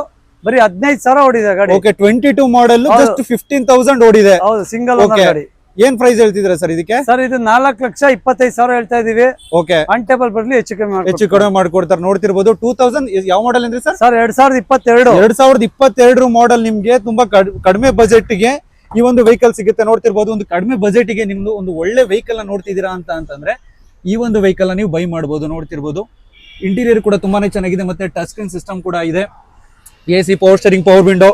ಬರೀ 15,000 ಓಡಿದೆ ಗಾಡಿ. ಓಕೆ, 22 ಮಾಡೆಲ್, ಜಸ್ಟ್ 15,000 ಓಡಿದೆ. ಹೌದು, ಸಿಂಗಲ್ ಓನರ್ ಗಾಡಿ. ಏನ್ ಪ್ರೈಸ್ ಹೇಳ್ತಿದ್ರ ಸರ್ ಇದಕ್ಕೆ? ಸರ್ ಇದು 4,25,000 ಹೇಳ್ತಾ ಇದೀವಿ. ಓಕೆ, ಆನ್ ಟೇಬಲ್ ಬರ್ಲಿ ಹೆಚ್ಚು ಕಡಿಮೆ ಮಾಡ್ಕೊಡ್ತಾರೆ. ನೋಡ್ತಿರ್ಬೋದು 2000 ಯಾವ ಮಾಡೆಲ್ ಅಂದ್ರೆ ಸರ್? 2022 2022 ಮಾಡೆಲ್. ನಿಮ್ಗೆ ತುಂಬಾ ಕಡಿಮೆ ಬಜೆಟ್ ಗೆ ಈ ಒಂದು ವೆಹಿಕಲ್ ಸಿಗುತ್ತೆ. ನೋಡ್ತಿರ್ಬೋದು, ಒಂದು ಕಡಿಮೆ ಬಜೆಟ್ ಗೆ ನಿಮ್ದು ಒಂದು ಒಳ್ಳೆ ವೆಹಿಕಲ್ ನ ನೋಡ್ತಿದ್ದೀರಾ ಅಂತಂದ್ರೆ ಈ ಒಂದು ವೆಹಿಕಲ್ ನೀವು ಬೈ ಮಾಡಬಹುದು. ನೋಡ್ತಿರ್ಬೋದು ಇಂಟೀರಿಯರ್ ಕೂಡ ತುಂಬಾನೇ ಚೆನ್ನಾಗಿದೆ, ಮತ್ತೆ ಟಚ್ ಸ್ಕ್ರೀನ್ ಸಿಸ್ಟಮ್ ಕೂಡ ಇದೆ. AC, power steering, power window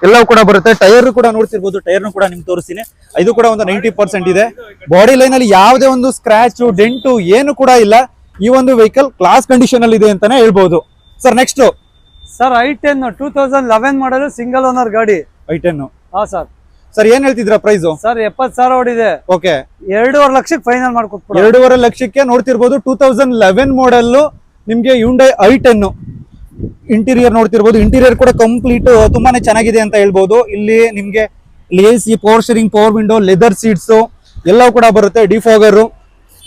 ಎಲ್ಲವೂ ಕೂಡ ಬರುತ್ತೆ. ಟೈರ್ ಕೂಡ ನೋಡ್ತಿರ್ಬೋದು, ಟೈರ್ ಕೂಡ ನಿಮ್ಗೆ ತೋರಿಸ್ತೀನಿ. ಇದು ಕೂಡ ಒಂದು 90% ಇದೆ. ಬಾಡಿ ಲೈನ್ ಅಲ್ಲಿ ಯಾವುದೇ ಒಂದು ಸ್ಕ್ರಾಚ್, ಡೆಂಟು ಏನು ಕೂಡ ಇಲ್ಲ. ಈ ಒಂದು ವೆಹಿಕಲ್ ಕ್ಲಾಸ್ ಕಂಡೀಷನ್ ಅಲ್ಲಿ ಇದೆ ಅಂತಾನೆ ಹೇಳ್ಬೋದು. ಸರ್ ನೆಕ್ಸ್ಟ್ ಸರ್ i10 2011 ಮಾಡಲು, ಸಿಂಗಲ್ ಓನರ್ ಗಾಡಿ. i10 ಹಾ ಸರ್. ಸರ್ ಏನ್ ಹೇಳ್ತಿದ್ರ ಪ್ರೈಸ್? ಸರ್ 70,000 ಓಡಿದೆ. ಓಕೆ, 2.5 ಲಕ್ಷಕ್ಕೆ ಫೈನಲ್ ಮಾಡ್ಕೊಟ್ಬಿಡು. 2.5 ಲಕ್ಷಕ್ಕೆ ನೋಡ್ತಿರ್ಬೋದು. 2011 ಮಾಡೆಲ್ ನಿಮ್ಗೆ Hyundai i10. ಇಂಟೀರಿಯರ್ ನೋಡ್ತಿರ್ಬೋದು, ಇಂಟೀರಿಯರ್ ಕೂಡ ಕಂಪ್ಲೀಟ್ ತುಂಬಾನೇ ಚೆನ್ನಾಗಿದೆ ಅಂತ ಹೇಳ್ಬೋದು. ಇಲ್ಲಿ ನಿಮ್ಗೆ AC, power steering, power window, leather seats ಎಲ್ಲವೂ ಕೂಡ ಬರುತ್ತೆ. ಡಿಫಾಗರ್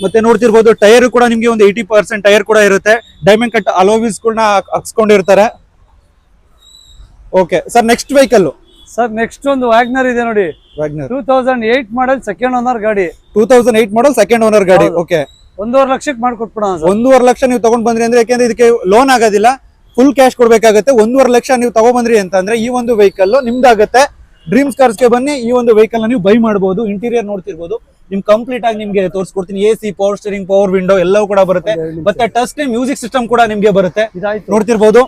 ಮತ್ತೆ ನೋಡ್ತಿರ್ಬೋದು ಟೈರ್ ಕೂಡ ನಿಮ್ಗೆ ಒಂದು 80% ಟೈರ್ ಕೂಡ ಇರುತ್ತೆ. ಡೈಮಂಡ್ ಕಟ್ ಅಲೋವಿಸ್ ಕೂಡ ಹಾಕ್ಸ್ಕೊಂಡಿರ್ತಾರೆ. Okay sir, next vehicle sir next ಒಂದು ವ್ಯಾಗ್ನರ್ ಇದೆ ನೋಡಿ, ವ್ಯಾಗ್ನರ್ 2008 ಮಾಡೆಲ್, ಸೆಕೆಂಡ್ ಓನರ್ ಗಾಡಿ. 2008 ಮಾಡೆಲ್, ಸೆಕೆಂಡ್ ಓನರ್ ಗಾಡಿ. ಓಕೆ, 1.5 ಲಕ್ಷಕ್ಕೆ ಮಾಡ್ಕೊಟ್ಬಿಡೋಣ. 1.5 ಲಕ್ಷ ನೀವು ತಗೊಂಡ್ ಬಂದ್ರಿ ಅಂದ್ರೆ, ಯಾಕೆಂದ್ರೆ ಇದಕ್ಕೆ ಲೋನ್ ಆಗೋದಿಲ್ಲ, ಫುಲ್ ಕ್ಯಾಶ್ ಕೊಡ್ಬೇಕಾಗುತ್ತೆ. 1.5 ಲಕ್ಷ ನೀವು ತಗೊಂಡ್ಬಂದ್ರಿ ಅಂತಂದ್ರೆ ಈ ಒಂದು ವೆಹಿಕಲ್ ನಿಮ್ದಾಗುತ್ತೆ. ಡ್ರೀಮ್ಸ್ ಕಾರ್ಸ್ಗೆ ಬನ್ನಿ, ಈ ಒಂದು ವೆಹಿಕಲ್ ನೀವು ಬೈ ಮಾಡಬಹುದು. ಇಂಟೀರಿಯರ್ ನೋಡ್ತಿರ್ಬೋದು, ನಿಮ್ ಕಂಪ್ಲೀಟ್ ಆಗಿ ನಿಮ್ಗೆ ತೋರಿಸ್ಕೊಡ್ತೀನಿ. AC, power steering, power window ಎಲ್ಲವೂ ಕೂಡ ಬರುತ್ತೆ. ಮತ್ತೆ ಟಚ್ ಸ್ಕ್ರೀನ್ ಮ್ಯೂಸಿಕ್ ಸಿಸ್ಟಮ್ ಕೂಡ ನಿಮ್ಗೆ ಬರುತ್ತೆ. ನೋಡ್ತಿರ್ಬೋದು,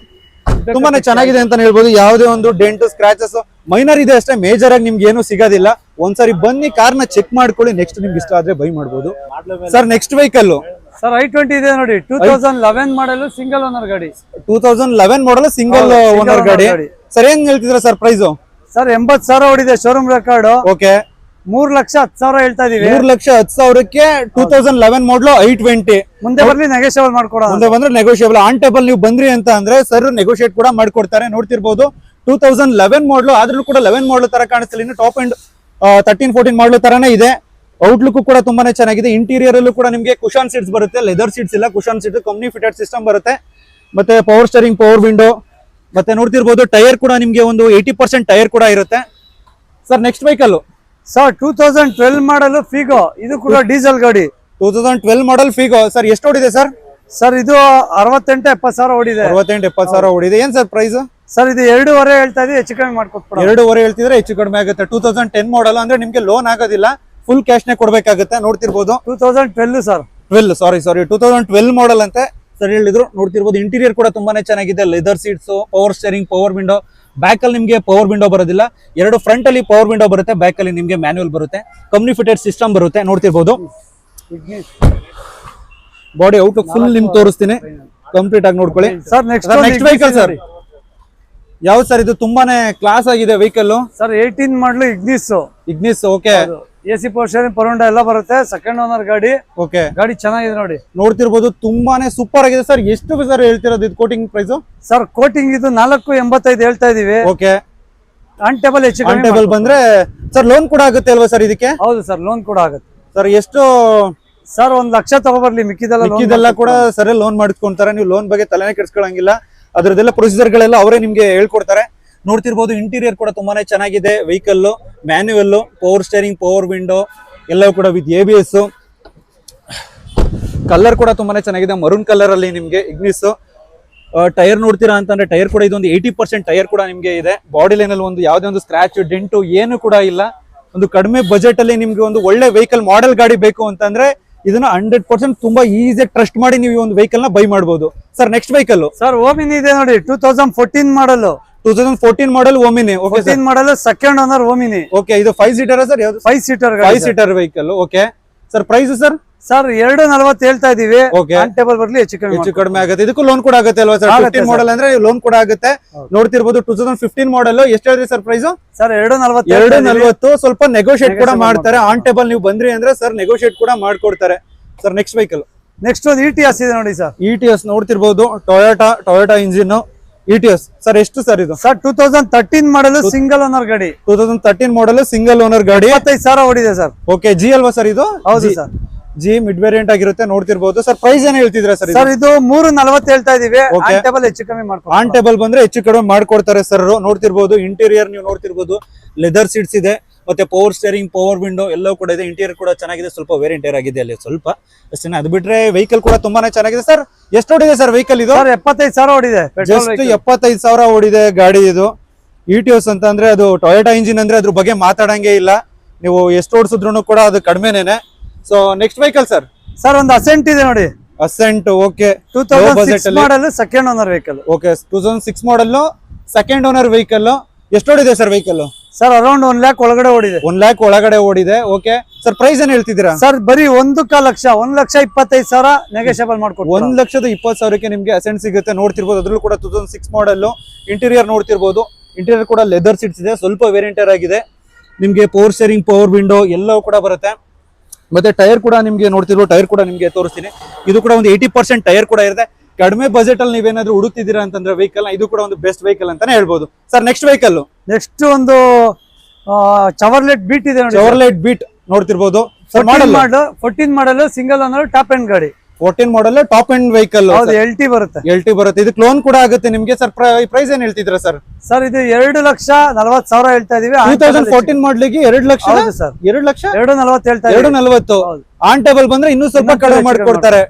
ತುಂಬಾನೇ ಚೆನ್ನಾಗಿದೆ ಅಂತ ಹೇಳ್ಬೋದು. ಯಾವುದೇ ಒಂದು ಡೆಂಟ್, ಸ್ಕ್ರಾಚಸ್ ಮೈನರ್ ಇದೆ ಅಷ್ಟೇ, ಮೇಜರ್ ಆಗಿ ನಿಮ್ಗೆ ಏನು ಸಿಗೋದಿಲ್ಲ. ಒಂದ್ಸರಿ ಬನ್ನಿ, ಕಾರ್ನ ಚೆಕ್ ಮಾಡ್ಕೊಳ್ಳಿ, ನೆಕ್ಸ್ಟ್ ನಿಮ್ಗೆ ಇಷ್ಟ ಆದ್ರೆ ಬೈ ಮಾಡಬಹುದು. Sir next vehicle sir i20 ಇದೆ ನೋಡಿ, 2011 ಮಾಡಲು, ಸಿಂಗಲ್ ಓನರ್ ಗಾಡಿ. 2011 ಮಾಡಲ್, ಸಿಂಗಲ್ ಓನರ್ ಗಾಡಿ. ಸರ್ ಏನ್ ಹೇಳ್ತಿದ್ರ ಸರ್ ಪ್ರೈಸ್? ಸರ್ 80,000 ಓಡಿದೆ, ಶೋರೂಮ್ ರೆಕಾರ್ಡ್. ಓಕೆ, 3,10,000 ಹೇಳ್ತಾ ಇದೀವಿ. 3,10,000ಕ್ಕೆ 2011 ಮಾಡಲು i20. ಮುಂದೆ ಬರ್ಲಿ ನೆಗೋಷಿಯಬಲ್ ಮಾಡ್ಕೊಡೋಣ. ಮುಂದೆ ಬಂದ್ರೆ ನೆಗೋಷಿಯಬಲ್. ಆನ್ ಟೇಬಲ್ ನೀವು ಬಂದ್ರಿ ಅಂತ ಅಂದ್ರೆ ಸರ್ ನೆಗೋಷಿಯೇಟ್ ಕೂಡ ಮಾಡ್ಕೊಡ್ತಾರೆ. ನೋಡ್ತಿರ್ಬೋದು 2011 ಮಾಡಲು, ಆದ್ರೂ ಕೂಡ 11 ಮಾಡಲ್ ತರ ಕಾಣಿಸ್ತಿಲ್ಲ. ಇನ್ನು ಟಾಪ್ ಅಂಡ್ 13-14 ಮಾಡಲ್ ತರಾನೇ ಇದೆ. ಔಟ್ಲುಕ್ ಕೂಡ ತುಂಬಾನೇ ಚೆನ್ನಾಗಿದೆ. ಇಂಟೀರಿಯರ್ ಅಲ್ಲೂ ಕೂಡ ನಿಮ್ಗೆ ಕುಶನ್ ಸೀಟ್ಸ್ ಬರುತ್ತೆ, ಲೆದರ್ ಸೀಟ್ಸ್ ಇಲ್ಲ, cushion seat, company fitted system ಬರುತ್ತೆ. ಮತ್ತೆ ಪವರ್ ಸ್ಟೀರಿಂಗ್, ಪವರ್ ವಿಂಡೋ. ಮತ್ತೆ ನೋಡ್ತಿರ್ಬೋದು ಟೈರ್ ಕೂಡ ನಿಮ್ಗೆ ಒಂದು 80% ಟೈರ್ ಕೂಡ ಇರುತ್ತೆ. ಸರ್ ನೆಕ್ಸ್ಟ್ ವೆಹಿಕಲ್ ಸರ್ 2012 ಮಾಡಲು, ಫಿಗೋ. ಇದು ಕೂಡ ಡೀಸೆಲ್ ಗಾಡಿ. 2012 ಮಾಡಲ್ ಫಿಗೋ. ಸರ್ ಎಷ್ಟು ಓಡಿದೆ ಸರ್? ಸರ್ ಇದು 68-70,000 ಓಡಿದೆ. 68-70,000 ಓಡಿದೆ. ಏನ್ ಸರ್ ಪ್ರೈಸ್? ಸರ್ ಇದು 2.5 ಹೇಳ್ತಾ ಇದೀವಿ, ಹೆಚ್ಚು ಕಡಿಮೆ ಮಾಡ್ಕೊಟ್ಬಿಡ. 2.5 ಹೇಳ್ತಿದ್ರೆ ಹೆಚ್ಚು ಕಡಿಮೆ ಆಗುತ್ತೆ. 2010 ಮಾಡಲ್ ಅಂದ್ರೆ ನಿಮ್ಗೆ ಲೋನ್ ಆಗೋದಿಲ್ಲ, ಫುಲ್ ಕ್ಯಾಶ್ ನೇ ಕೊಡ್ಬೇಕಾಗುತ್ತೆ. ನೋಡ್ತಿರ್ಬೋದು 2012 ಸರ್. 2012 ಮಾಡಲ್ ಅಂತೆ ಸರ್ ಹೇಳಿದ್ರು. ನೋಡ್ತಿರ್ಬೋದು ಇಂಟೀರಿಯರ್ ಕೂಡ ತುಂಬಾನೇ ಚೆನ್ನಾಗಿದೆ. Leather seats, power steering, power window. Back ಅಲ್ಲಿ ನಿಮ್ಗೆ ಪವರ್ ವಿಂಡೋ ಬರೋದಿಲ್ಲ, 2 ಫ್ರಂಟ್ ಅಲ್ಲಿ ಪವರ್ ವಿಂಡೋ ಬರುತ್ತೆ, ಬ್ಯಾಕ್ ಅಲ್ಲಿ ನಿಮ್ಗೆ ಮ್ಯಾನ್ಯುವಲ್ ಬರುತ್ತೆ, ಕಂಪ್ನಿ ಫಿಟೆಡ್ ಸಿಸ್ಟಮ್ ಬರುತ್ತೆ. ನೋಡ್ತಿರ್ಬೋದು ಬಾಡಿ ಔಟ್ಲುಕ್ ಫುಲ್ ನಿಮ್ಗೆ ತೋರಿಸ್ತೀನಿ, ಕಂಪ್ಲೀಟ್ ಆಗಿ ನೋಡ್ಕೊಳ್ಳಿ. ಸರ್ ನೆಕ್ಸ್ಟ್ ವೆಹಿಕಲ್ ಸರ್ ಯಾವ್ದು ಸರ್? ಇದು ತುಂಬಾನೇ ಕ್ಲಾಸ್ ಆಗಿದೆ ವೆಹಿಕಲ್. ಸರ್ 18 ಮಾಡಲು, Ignis. Okay, AC, power steering, power window ಎಲ್ಲ ಬರುತ್ತೆ, ಸೆಕೆಂಡ್ ಓನರ್ ಗಾಡಿ. ಓಕೆ, ಗಾಡಿ ಚೆನ್ನಾಗಿದೆ ನೋಡಿ. ನೋಡ್ತಿರ್ಬೋದು ತುಂಬಾನೇ ಸೂಪರ್ ಆಗಿದೆ. ಸರ್ ಎಷ್ಟು ಸರ್ ಹೇಳ್ತಿರೋದು ಇದು ಕೋಟಿಂಗ್ ಪ್ರೈಸ್? ಸರ್ ಕೋಟಿಂಗ್ ಇದು 485 ಹೇಳ್ತಾ ಇದೀವಿ. ಓಕೆ, ಆನ್ ಟೇಬಲ್ ಹೆಚ್ಚು ಆನ್ ಟೇಬಲ್ ಬಂದ್ರೆ ಸರ್ ಲೋನ್ ಕೂಡ ಆಗುತ್ತೆ ಅಲ್ವಾ ಸರ್ ಇದಕ್ಕೆ? ಹೌದು ಸರ್, ಲೋನ್ ಕೂಡ ಆಗುತ್ತೆ. ಸರ್ ಎಷ್ಟು ಸರ್ 1 ಲಕ್ಷ ತಗೋಬರ್ಲಿ, ಮಿಕ್ಕಿದೆಲ್ಲ ಕೂಡ ಸರಿ ಲೋನ್ ಮಾಡಿಸ್ಕೊಂತಾರೆ. ನೀವು ಲೋನ್ ಬಗ್ಗೆ ತಲೆನೇ ಕೆಡಿಸ್ಕೊಳ್ಳಂಗಿಲ್ಲ, ಅದ್ರದ್ದೆಲ್ಲ ಪ್ರೊಸೀಜರ್ ಗಳೆಲ್ಲ ಅವರೇ ನಿಮ್ಗೆ ಹೇಳ್ಕೊಡ್ತಾರೆ. ನೋಡ್ತಿರ್ಬೋದು ಇಂಟೀರಿಯರ್ ಕೂಡ ತುಂಬಾನೇ ಚೆನ್ನಾಗಿದೆ. Vehicle manual, power steering, power window ಎಲ್ಲವೂ ಕೂಡ ವಿತ್ ABS. ಕಲರ್ ಕೂಡ ತುಂಬಾನೇ ಚೆನ್ನಾಗಿದೆ, ಮರೂನ್ ಕಲರ್ ಅಲ್ಲಿ ನಿಮ್ಗೆ ಇಗ್ನಿಸ್. ಟೈರ್ ನೋಡ್ತೀರಾ ಅಂತಂದ್ರೆ ಟೈರ್ ಕೂಡ ಇದೊಂದು 80% ಟೈರ್ ಕೂಡ ನಿಮ್ಗೆ ಇದೆ. ಬಾಡಿ ಲೈನ್ ಅಲ್ಲಿ ಒಂದು ಯಾವುದೇ ಒಂದು ಸ್ಕ್ರಾಚ್, ಡೆಂಟು ಏನು ಕೂಡ ಇಲ್ಲ. ಒಂದು ಕಡಿಮೆ ಬಜೆಟ್ ಅಲ್ಲಿ ನಿಮ್ಗೆ ಒಂದು ಒಳ್ಳೆ ವೆಹಿಕಲ್ ಮಾಡೆಲ್ ಗಾಡಿ ಬೇಕು ಅಂತಂದ್ರೆ ಇದನ್ನ 100% ತುಂಬಾ ಈಸಿ ಟ್ರಸ್ಟ್ ಮಾಡಿ ನೀವು ಒಂದು ವೆಹಿಕಲ್ ನ ಬೈ ಮಾಡಬಹುದು. Sir next vehicle sir Omni ಇದೆ ನೋಡಿ, 2014 model. 2014 model Omni. Okay, 14 model second owner Omni. Okay, ಇದು 5 ಸೀಟರ್ ಸರ್? ಯಾವುದು 5 seater? 5 seater vehicle. Okay sir, price sir? Sir 240 ಹೇಳ್ತಾ ಇದೀವಿ. ಓಕೆ, ಟೇಬಲ್ ಬರ್ಲಿ ಹೆಚ್ಚು ಕಡಿಮೆ ಆಗುತ್ತೆ. ಇದಕ್ಕೂ ಲೋನ್ ಕೂಡ ಆಗುತ್ತೆ ಅಲ್ವಾ ಸರ್? 15 ಮಾಡೆಲ್ ಅಂದ್ರೆ ಲೋನ್ ಕೂಡ ಆಗುತ್ತೆ. ನೋಡ್ತಿರ್ಬೋದು 2015 ಮಾಡೆಲ್. ಎಷ್ಟು ಹೇಳಿದ್ರಿ ಸರ್ ಪ್ರೈಸ್? ಸರ್ 240. 240. ಸ್ವಲ್ಪ ನೆಗೋಷಿಯೇಟ್ ಕೂಡ ಮಾಡ್ತಾರೆ. ಆನ್ ಟೇಬಲ್ ನೀವು ಬಂದ್ರಿ ಅಂದ್ರೆ ಸರ್ ನೆಗೋಷಿಯೇಟ್ ಕೂಡ ಮಾಡ್ಕೊಡ್ತಾರೆ. ಸರ್ ನೆಕ್ಸ್ಟ್ ವೆಹಿಕಲ್, ನೆಕ್ಸ್ಟ್ ಒಂದು ಇಟಿಎಸ್ ಇದೆ ನೋಡಿ ಸರ್. ಇಟಿಎಸ್ ನೋಡ್ತಿರ್ಬೋದು, ಟೊಯೋಟಾ ಇಂಜಿನ್ ಇಟಿಎಸ್. ಸರ್ ಎಷ್ಟು ಸರ್ ಇದು? ಸರ್ 2013 ಮಾಡಲ್ ಸಿಂಗಲ್ ಓನರ್ ಗಾಡಿ. 2013 ಮಾಡೆಲ್ ಸಿಂಗಲ್ ಓನರ್ ಗಾಡಿ. 25,000 ಓಡಿದೆ ಸರ್. ಓಕೆ, ಜಿ ಅಲ್ವಾ ಸರ್ ಇದು? ಹೌದು ಸರ್, ಜಿ ಮಿಡ್ ವೇರಿಯಂಟ್ ಆಗಿರುತ್ತೆ. ನೋಡ್ತಿರ್ಬೋದು ಸರ್. ಪ್ರೈಸ್ ಏನ್ ಹೇಳ್ತಿದ್ರ ಸರ್? ಸರ್ ಇದು 340 ಹೇಳ್ತಾ ಇದೀವಿ. ಟೇಬಲ್ ಹೆಚ್ಚು ಕಮ್ಮಿ ಮಾಡ್ಕೊಂಡು ಆನ್ ಟೇಬಲ್ ಬಂದ್ರೆ ಹೆಚ್ಚು ಕಡಿಮೆ ಮಾಡ್ಕೊಡ್ತಾರೆ ಸರ್. ನೋಡ್ತಿರ್ಬೋದು ಇಂಟೀರಿಯರ್ ನೀವು ನೋಡ್ತಿರ್ಬೋದು, ಲೆದರ್ ಸೀಟ್ಸ್ ಇದೆ, ಮತ್ತೆ ಪವರ್ ಸ್ಟೇರಿಂಗ್, ಪವರ್ ವಿಂಡೋ ಎಲ್ಲವೂ ಕೂಡ ಇದೆ. ಇಂಟೀರಿಯರ್ ಕೂಡ ಚೆನ್ನಾಗಿದೆ, ಸ್ವಲ್ಪ ವೇರ್ ಇಂಟೀರಿಯರ್ ಆಗಿದೆ ಅಲ್ಲಿ ಸ್ವಲ್ಪ ಅಷ್ಟೇ. ಅದು ಬಿಟ್ರೆ ವೆಹಿಕಲ್ ಕೂಡ ತುಂಬಾನೇ ಚೆನ್ನಾಗಿದೆ. ಸರ್ ಎಷ್ಟು ಓಡಿದೆ ಸರ್ ವೆಹಿಕಲ್ ಇದು? 75,000 ಓಡಿದೆ. ಜಸ್ಟ್ 75,000 ಓಡಿದೆ ಗಾಡಿ ಇದು. ಇಟಿಎಸ್ ಅಂತ ಅಂದ್ರೆ ಅದು ಟೊಯೋಟಾ ಇಂಜಿನ್ ಅಂದ್ರೆ ಅದ್ರ ಬಗ್ಗೆ ಮಾತಾಡಂಗೆ ಇಲ್ಲ. ನೀವು ಎಷ್ಟು ಓಡಿಸಿದ್ರು ಕೂಡ ಅದು ಕಡಿಮೆನೇನೆ. So next vehicle sir? Sir ಒಂದು ಅಸೆಂಟ್ ಇದೆ ನೋಡಿ. Accent. Okay, 2006 model second owner vehicle. Okay, 2006 model second owner vehicle. ಎಷ್ಟು ಓಡಿದೆ sir vehicle? Sir around 1 lakh ಒಳಗಡೆ ಓಡಿದೆ. 1 lakh ಒಳಗಡೆ ಓಡಿದೆ. ಓಕೆ ಸರ್, ಪ್ರೈಸ್ ಏನ್ ಹೇಳ್ತಿದ್ದೀರಾ? ಸರ್ ಬರೀ 1 ಲಕ್ಷ 1,25,000 ನೆಗೋಷಿಯಬಲ್ ಮಾಡ್ಕೊಡ್ತೀವಿ. 1,20,000ಕ್ಕೆ ನಿಮ್ಗೆ ಅಸೆಂಟ್ ಸಿಗುತ್ತೆ. ನೋಡ್ತಿರ್ಬೋದು, ಅದ್ರಲ್ಲೂ ಕೂಡ 2006 ಮಾಡಲ್. ಇಂಟೀರಿಯರ್ ನೋಡ್ತಿರ್ಬೋದು, ಇಂಟೀರಿಯರ್ ಕೂಡ ಲೆದರ್ ಸೀಟ್ಸ್ ಇದೆ, ಸ್ವಲ್ಪ ವೇರಿಯಂಟರ್ ಆಗಿದೆ. ನಿಮ್ಗೆ ಪವರ್ ಸ್ಟೇರಿಂಗ್, ಪವರ್ ವಿಂಡೋ ಎಲ್ಲವೂ ಕೂಡ ಬರುತ್ತೆ. ಮತ್ತೆ ಟೈರ್ ಕೂಡ ನಿಮ್ಗೆ ನೋಡ್ತಿರ್ಬೋದು, ಟೈರ್ ಕೂಡ ನಿಮ್ಗೆ ತೋರಿಸ್ತೀನಿ. ಇದು ಕೂಡ ಒಂದು 80% ಟೈರ್ ಕೂಡ ಇರುತ್ತೆ. ಕಡಿಮೆ ಬಜೆಟ್ ಅಲ್ಲಿ ನೀವೇನಾದ್ರೂ ಹುಡುಕ್ತಿದ್ದೀರಾ ಅಂತಂದ್ರೆ ವೆಹಿಕಲ್ ಇದು ಕೂಡ ಒಂದು ಬೆಸ್ಟ್ ವೆಹಿಕಲ್ ಅಂತಾನೆ ಹೇಳ್ಬೋದು. Sir next vehicle? ನೆಕ್ಸ್ಟ್ ಒಂದು ಚವರ್ಲೆಟ್ ಬೀಟ್ ಇದೆ ನೋಡಿ. ಚವರ್ಲೆಟ್ ಬೀಟ್ ನೋಡ್ತಿರ್ಬೋದು. 14 ಮಾಡಲ್ ಸಿಂಗಲ್ ಓನರ್ ಟಾಪ್ ಎಂಡ್ ಗಾಡಿ. 14 model top end vehicle. LT ಬರುತ್ತೆ. LT ಬರುತ್ತೆ. ಇದಕ್ಕೆ ಲೋನ್ ಕೂಡ ಆಗುತ್ತೆ ನಿಮ್ಗೆ. ಸರ್ ಪ್ರೈಸ್ ಏನ್ ಹೇಳ್ತಿದ್ರ ಸರ್? ಸರ್ ಇದು 2,40,000 ಹೇಳ್ತಾ ಇದೀವಿ. 2014 ಮಾಡ್ಲಿಕ್ಕೆ 2 ಲಕ್ಷ ಸರ್. 2 ಲಕ್ಷ 240 ಹೇಳ್ತಾ ಇದೀವಿ. 240 ಆನ್ ಟೇಬಲ್ ಬಂದ್ರೆ ಇನ್ನೂ ಸ್ವಲ್ಪ ಕಡಿಮೆ ಮಾಡ್ಕೊಡ್ತಾರೆ.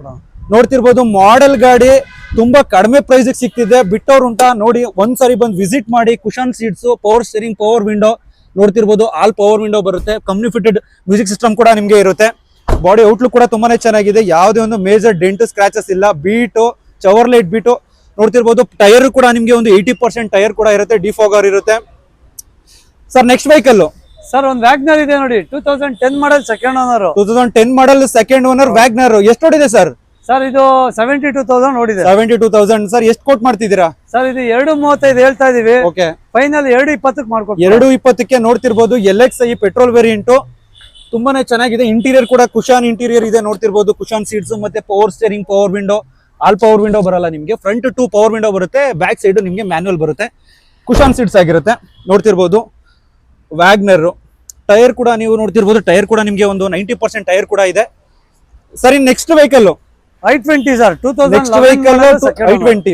ನೋಡ್ತಿರ್ಬೋದು, ಮಾಡೆಲ್ ಗಾಡಿ ತುಂಬಾ ಕಡಿಮೆ ಪ್ರೈಸ್ ಸಿಗ್ತಿದೆ. ಬಿಟ್ಟವ್ರು ಉಂಟಾ ನೋಡಿ, ಒಂದ್ಸರಿ ಬಂದು ವಿಸಿಟ್ ಮಾಡಿ. Cushion seats, power steering, power window ನೋಡ್ತಿರ್ಬೋದು. ಆಲ್ ಪವರ್ ವಿಂಡೋ ಬರುತ್ತೆ. ಕಂಪ್ನಿ ಫಿಟೆಡ್ ಮ್ಯೂಸಿಕ್ ಸಿಸ್ಟಮ್ ಕೂಡ ನಿಮ್ಗೆ ಇರುತ್ತೆ. ಬಾಡಿ ಔಟ್ಲುಕ್ ಕೂಡ ತುಂಬಾನೇ ಚೆನ್ನಾಗಿದೆ. ಯಾವುದೇ ಒಂದು ಮೇಜರ್ ಡೆಂಟ್ ಸ್ಕ್ರಾಚಸ್ ಇಲ್ಲ. ಬೀಟು, ಚವರ್ಲೈಟ್ ಬೀಟು ನೋಡ್ತಿರ್ಬೋದು. ಟೈರ್ ಕೂಡ ನಿಮ್ಗೆ ಒಂದು 80% ಟೈರ್ ಕೂಡ ಇರುತ್ತೆ. ಡಿಫಾಗರ್ ಇರುತ್ತೆ. Sir next vehicle? ಸರ್ ಒಂದು ವ್ಯಾಗ್ನರ್ ಇದೆ ನೋಡಿ, 2010 ಮಾಡಲ್ ಸೆಕೆಂಡ್ ಓನರ್. 2010 ಮಾಡಲ್ ಸೆಕೆಂಡ್ ಓನರ್ ವ್ಯಾಗ್ನರ್. ಎಷ್ಟು ಓಡಿದೆ ಸರ್? ಸರ್ ಇದು 72,000 ಓಡಿದೆ. 72,000. ಸರ್ ಎಷ್ಟು ಕೋಟ್ ಮಾಡ್ತಿದ್ದೀರಾ? ಸರ್ ಇದು 235 ಹೇಳ್ತಾ ಇದೀವಿ. ಓಕೆ, ಫೈನಲ್ 220 ಮಾಡ್ಕೊಡ್ತೀವಿ. 220ಕ್ಕೆ ನೋಡ್ತಿರ್ಬೋದು. LXi ಪೆಟ್ರೋಲ್ ವೇರಿಯಂಟ್ ತುಂಬಾನೇ ಚೆನ್ನಾಗಿದೆ. ಇಂಟೀರಿಯರ್ ಕೂಡ ಕುಶಾನ್ ಇಂಟೀರಿಯರ್ ಇದೆ. ನೋಡ್ತಿರ್ಬೋದು, ಕುಶಾನ್ ಸೀಟ್ಸ್, ಮತ್ತೆ power steering, power window. All power window ಬರಲ್ಲ ನಿಮ್ಗೆ. ಫ್ರಂಟ್ 2 ಪವರ್ ವಿಂಡೋ ಬರುತ್ತೆ, ಬ್ಯಾಕ್ ಸೈಡ್ ನಿಮ್ಗೆ ಮ್ಯಾನ್ಯುವಲ್ ಬರುತ್ತೆ. ಕುಶಾನ್ ಸೀಟ್ಸ್ ಆಗಿರುತ್ತೆ. ನೋಡ್ತಿರ್ಬೋದು ವ್ಯಾಗ್ನರ್. ಟೈರ್ ಕೂಡ ನೀವು ನೋಡ್ತಿರ್ಬೋದು, ಟೈರ್ ಕೂಡ ನಿಮ್ಗೆ ಒಂದು 90% ಟೈರ್ ಕೂಡ ಇದೆ. ಸರಿ next vehicle? i20 sir. 2011 i20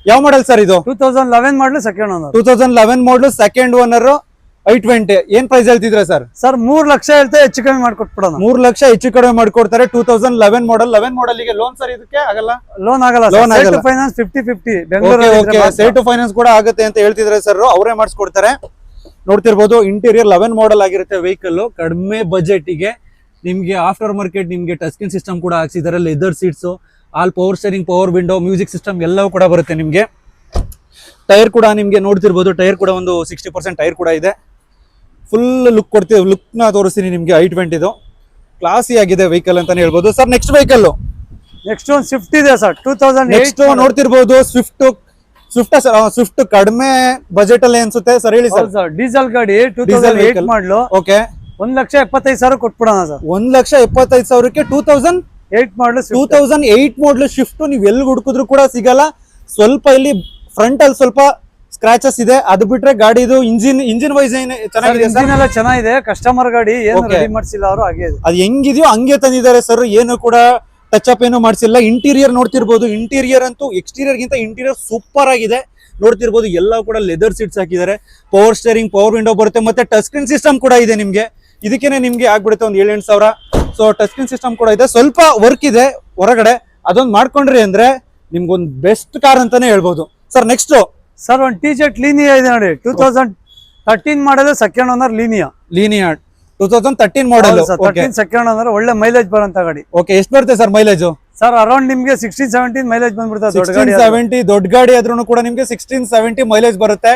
ಯಾವ ಮಾಡಲ್ ಸರ್ ಇದು? 2011 ಮಾಡಲ್ ಸೆಕೆಂಡ್ ಓನರ್. 2011 ಮಾಡಲ್ ಸೆಕೆಂಡ್ ಓನರ್ i20. ಏನ್ ಪ್ರೈಸ್ ಹೇಳ್ತಿದ್ರ ಸರ್? ಸರ್ 3 ಲಕ್ಷ ಹೇಳ್ತಾ ಹೆಚ್ಚು ಕಮ್ಮಿ ಮಾಡ್ಕೊಟ್ಬಿಡೋಣ. 3 ಲಕ್ಷ ಹೆಚ್ಚು ಕಡಿಮೆ ಮಾಡ್ಕೊಡ್ತಾರೆ. 2011 ಮಾಡಲ್. 11 ಮಾಡಲ್ ಗೆ ಲೋನ್ ಸರ್ ಇದಕ್ಕೆ ಆಗಲ್ಲ? ಲೋನ್ ಆಗಲ್ಲ. ಲೋನ್ ಆಗಲ್ಲ. ಫೈನಾನ್ಸ್ 50-50 ಸೇಟ್ ಟು ಫೈನಾನ್ಸ್ ಕೂಡ ಆಗುತ್ತೆ ಅಂತ ಹೇಳ್ತಿದ್ರೆ ಸರ್. ಅವರೇ ಮಾಡಿಸ್ಕೊಡ್ತಾರೆ. ನೋಡ್ತಿರ್ಬೋದು, ಇಂಟೀರಿಯರ್ 11 ಮಾಡಲ್ ಆಗಿರುತ್ತೆ ವೆಹಿಕಲ್. ಕಡಿಮೆ ಬಜೆಟ್ ಗೆ ನಿಮ್ಗೆ ಆಫ್ಟರ್ ಮಾರ್ಕೆಟ್ ನಿಮ್ಗೆ ಟಚ್ ಸ್ಕ್ರೀನ್ ಸಿಸ್ಟಮ್ ಕೂಡ ಹಾಕ್ಸಿದ್ದಾರೆ. Leather seats, all power steering, power window, music system ಎಲ್ಲವೂ ಕೂಡ ಬರುತ್ತೆ ನಿಮ್ಗೆ. ಟೈರ್ ಕೂಡ ನಿಮ್ಗೆ ನೋಡ್ತಿರ್ಬೋದು, ಟೈರ್ ಕೂಡ ಒಂದು 60% ಟೈರ್ ಕೂಡ ಇದೆ. ಫುಲ್ ಲುಕ್ ಕೊಡ್ತೀವಿ. ಲುಕ್ ನ ತೋರಿಸ್ತೀನಿ ನಿಮ್ಗೆ. i20 ಇದು ಕ್ಲಾಸಿ ಆಗಿದೆ ವೆಹಿಕಲ್ ಅಂತಾನೆ ಹೇಳ್ಬೋದು. Sir next vehicle? ನೆಕ್ಸ್ಟ್ ಒಂದು ಸ್ವಿಫ್ಟ್ ಇದೆ ಸರ್. 2008 ನೆಕ್ಸ್ಟ್ ನೋಡ್ತಿರ್ಬೋದು ಸ್ವಿಫ್ಟ್ ಕಡಿಮೆ ಬಜೆಟ್ ಅಲ್ಲಿ ಅನ್ಸುತ್ತೆ ಸರ್. ಹೇಳಿ ಸರ್. ಡೀಸೆಲ್ ಗಾಡಿ 2008 ಮಾಡಲು. Okay, 1,75,000 ಕೊಟ್ಬಿಡೋಣ sir. 1,75,000ಕ್ಕೆ 2008 ಮಾಡಲು 2008 ಮಾಡಲು ಶಿಫ್ಟ್ ನೀವು ಎಲ್ಲಿ ಹುಡುಕಿದ್ರು ಕೂಡ ಸಿಗಲ್ಲ. ಸ್ವಲ್ಪ ಇಲ್ಲಿ ಫ್ರಂಟ್ ಅಲ್ಲಿ ಸ್ವಲ್ಪ ಸ್ಕ್ರಾಚಸ್ ಇದೆ. ಅದು ಬಿಟ್ರೆ ಗಾಡಿ ಇದು ಇಂಜಿನ್ ವೈಸ್ ಚೆನ್ನಾಗಿದೆ. ಇಂಜಿನ್ ಎಲ್ಲ ಚೆನ್ನಾಗಿದೆ. ಕಸ್ಟಮರ್ ಗಾಡಿ ಏನು ರೆಡಿ ಮಾಡಿಸಿಲ್ಲ ಅವರು, ಹಾಗೆ ಅದು ಹೆಂಗಿದೆಯೋ ಹಂಗೆ ತಂದಿದ್ದಾರೆ ಸರ್. ಏನು ಕೂಡ ಟಚ್ ಅಪ್ ಏನು ಮಾಡಿಸಿಲ್ಲ. ಇಂಟೀರಿಯರ್ ನೋಡ್ತಿರ್ಬೋದು. ಇಂಟೀರಿಯರ್ ಅಂತೂ ಎಕ್ಸ್ಟೀರಿಯರ್ ಗಿಂತ ಇಂಟೀರಿಯರ್ ಸೂಪರ್ ಆಗಿದೆ. ನೋಡ್ತಿರ್ಬೋದು, ಎಲ್ಲ ಕೂಡ ಲೆದರ್ ಸೀಟ್ಸ್ ಹಾಕಿದ್ದಾರೆ. ಪವರ್ ಸ್ಟೇರಿಂಗ್, ಪವರ್ ವಿಂಡೋ ಬರುತ್ತೆ. ಮತ್ತೆ ಟಚ್ ಸ್ಕ್ರೀನ್ ಸಿಸ್ಟಮ್ ಕೂಡ ಇದೆ ನಿಮ್ಗೆ. ಇದಕ್ಕೇನೆ ನಿಮ್ಗೆ ಆಗ್ಬಿಡುತ್ತೆ ಒಂದು 7,000. ಸೊ ಟಚ್ ಸ್ಕ್ರೀನ್ ಸಿಸ್ಟಮ್ ಕೂಡ ಇದೆ. ಸ್ವಲ್ಪ ವರ್ಕ್ ಇದೆ ಹೊರಗಡೆ. ಅದೊಂದು ಮಾಡ್ಕೊಂಡ್ರಿ ಅಂದ್ರೆ ನಿಮ್ಗೊಂದು ಬೆಸ್ಟ್ ಕಾರ್ ಅಂತಾನೆ ಹೇಳ್ಬೋದು. Sir next? ಸರ್ ಒಂದು TZ ಲೀನಿಯಾ ಇದೆ ನೋಡಿ. 2013 ಮಾಡಲ್ ಸೆಕೆಂಡ್ ಓನರ್ ಲೀನಿಯಾ. 2013 ಮಾಡಲ್. 13 ಸೆಕೆಂಡ್ ಅಂದ್ರೆ ಒಳ್ಳೆ ಮೈಲೇಜ್ ಬರೋಂತ ಗಾಡಿ. ಓಕೆ, ಎಷ್ಟು ಬರುತ್ತೆ ಸರ್ ಮೈಲೇಜ್? ಸರ್ ಅರೌಂಡ್ ನಿಮ್ಗೆ 16-17 ಮೈಲೇಜ್ ಬಂದ್ಬಿಡ್ತದೆ. 16-17 ದೊಡ್ಡ ಗಾಡಿ ಆದ್ರೂ ಕೂಡ ನಿಮ್ಗೆ 16-17 ಮೈಲೇಜ್ ಬರುತ್ತೆ.